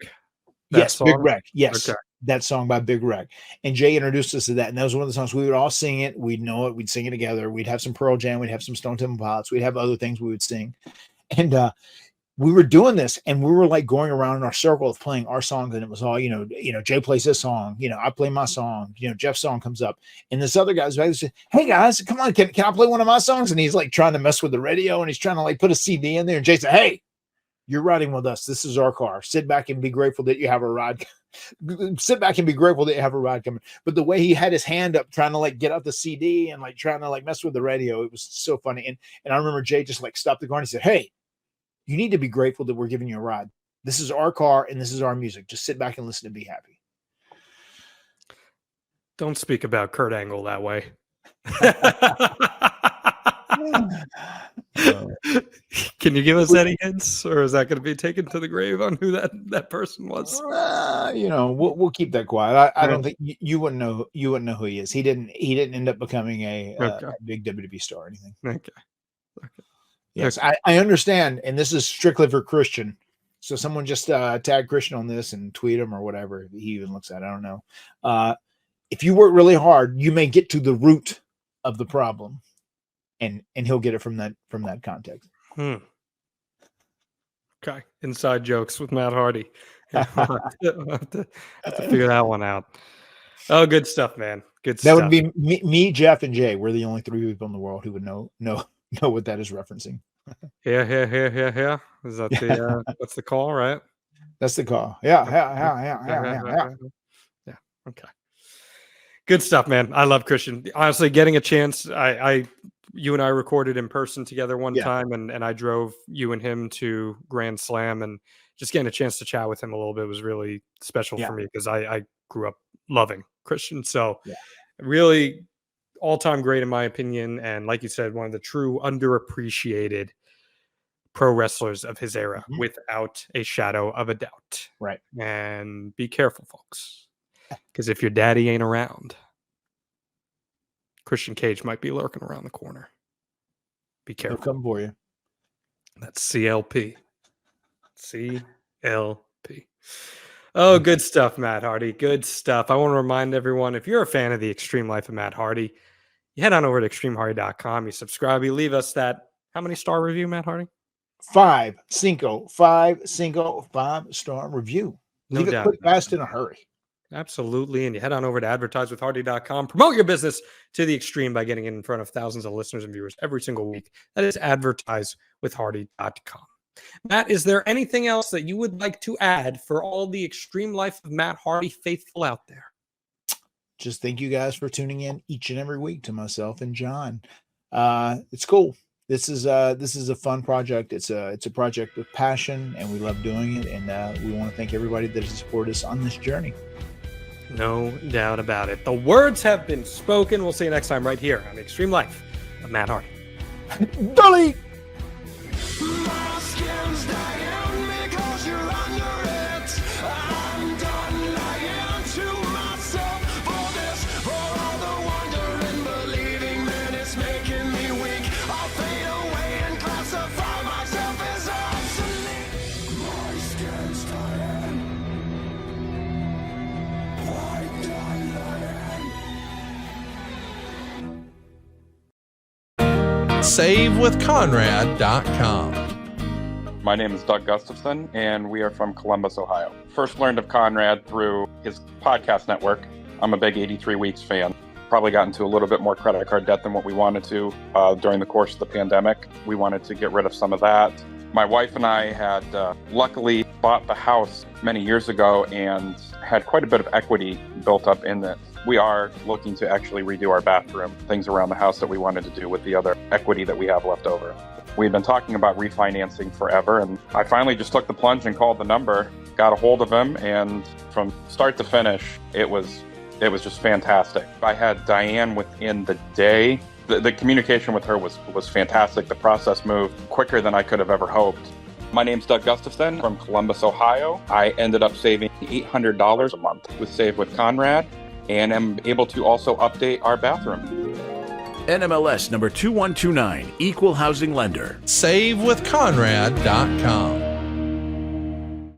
Yes, song? Big Wreck. Yes. Okay. That song by Big Wreck. And Jay introduced us to that. And that was one of the songs we would all sing it. We'd know it. We'd sing it together. We'd have some Pearl Jam. We'd have some Stone Temple Pilots. We'd have other things we would sing. And we were doing this, and we were like going around in our circle of playing our songs, and it was all, Jay plays this song, I play my song, Jeff's song comes up, and this other guy's back said, hey guys, come on, can I play one of my songs? And he's like trying to mess with the radio, and he's trying to like put a CD in there, and Jay said, hey, you're riding with us. This is our car. Sit back and be grateful that you have a ride. Sit back and be grateful that you have a ride coming. But the way he had his hand up trying to like get out the CD and like trying to like mess with the radio, it was so funny. And I remember Jay just like stopped the car and he said, hey, you need to be grateful that we're giving you a ride. This is our car and this is our music. Just sit back and listen and be happy. Don't speak about Kurt Angle that way. Can you give us any hints, or is that going to be taken to the grave on who that person was? We'll keep that quiet. I don't think you wouldn't know. You wouldn't know who he is. He didn't end up becoming a big WWE star or anything. Okay. Yes, I understand, and this is strictly for Christian. So someone just tag Christian on this and tweet him or whatever he even looks at. I don't know. If you work really hard, you may get to the root of the problem, and he'll get it from that context. Okay, inside jokes with Matt Hardy. I'll have to figure that one out. Oh, good stuff, man. Good stuff. That would be me, Jeff, and Jay. We're the only three people in the world who would know what that is referencing. Yeah. Is that the that's the call, right? That's the call. Yeah. Okay. Good stuff, man. I love Christian. Honestly, getting a chance, you and I recorded in person together one time, and I drove you and him to Grand Slam, and just getting a chance to chat with him a little bit was really special for me, because I grew up loving Christian. So really all-time great in my opinion, and like you said, one of the true underappreciated pro wrestlers of his era, without a shadow of a doubt. Right. And be careful, folks, because if your daddy ain't around, Christian Cage might be lurking around the corner. Be careful. He'll come for you. That's CLP. Oh, good stuff, Matt Hardy. Good stuff. I want to remind everyone, if you're a fan of the Extreme Life of Matt Hardy, you head on over to extremehardy.com. You subscribe. You leave us that, how many star review, Matt Hardy? 5-star review. Leave it quick, fast, in a hurry. Absolutely. And you head on over to advertisewithhardy.com. Promote your business to the extreme by getting in front of thousands of listeners and viewers every single week. That is advertisewithhardy.com. Matt, is there anything else that you would like to add for all the Extreme Life of Matt Hardy faithful out there? Just thank you guys for tuning in each and every week to myself and John. It's cool. This is a fun project. It's a project with passion, and we love doing it. And we want to thank everybody that has supported us on this journey. No doubt about it. The words have been spoken. We'll see you next time right here on the Extreme Life of Matt Hardy. Dolly! SaveWithConrad.com. My name is Doug Gustafson, and we are from Columbus, Ohio. First learned of Conrad through his podcast network. I'm a big 83 Weeks fan. Probably got into a little bit more credit card debt than what we wanted to during the course of the pandemic. We wanted to get rid of some of that. My wife and I had luckily bought the house many years ago and had quite a bit of equity built up in it. We are looking to actually redo our bathroom, things around the house that we wanted to do with the other equity that we have left over. We've been talking about refinancing forever, and I finally just took the plunge and called the number, got a hold of him, and from start to finish, it was just fantastic. I had Diane within the day. The communication with her was fantastic. The process moved quicker than I could have ever hoped. My name's Doug Gustafson from Columbus, Ohio. I ended up saving $800 a month with Save with Conrad, and am able to also update our bathroom. NMLS number 2129, Equal Housing Lender. SaveWithConrad.com.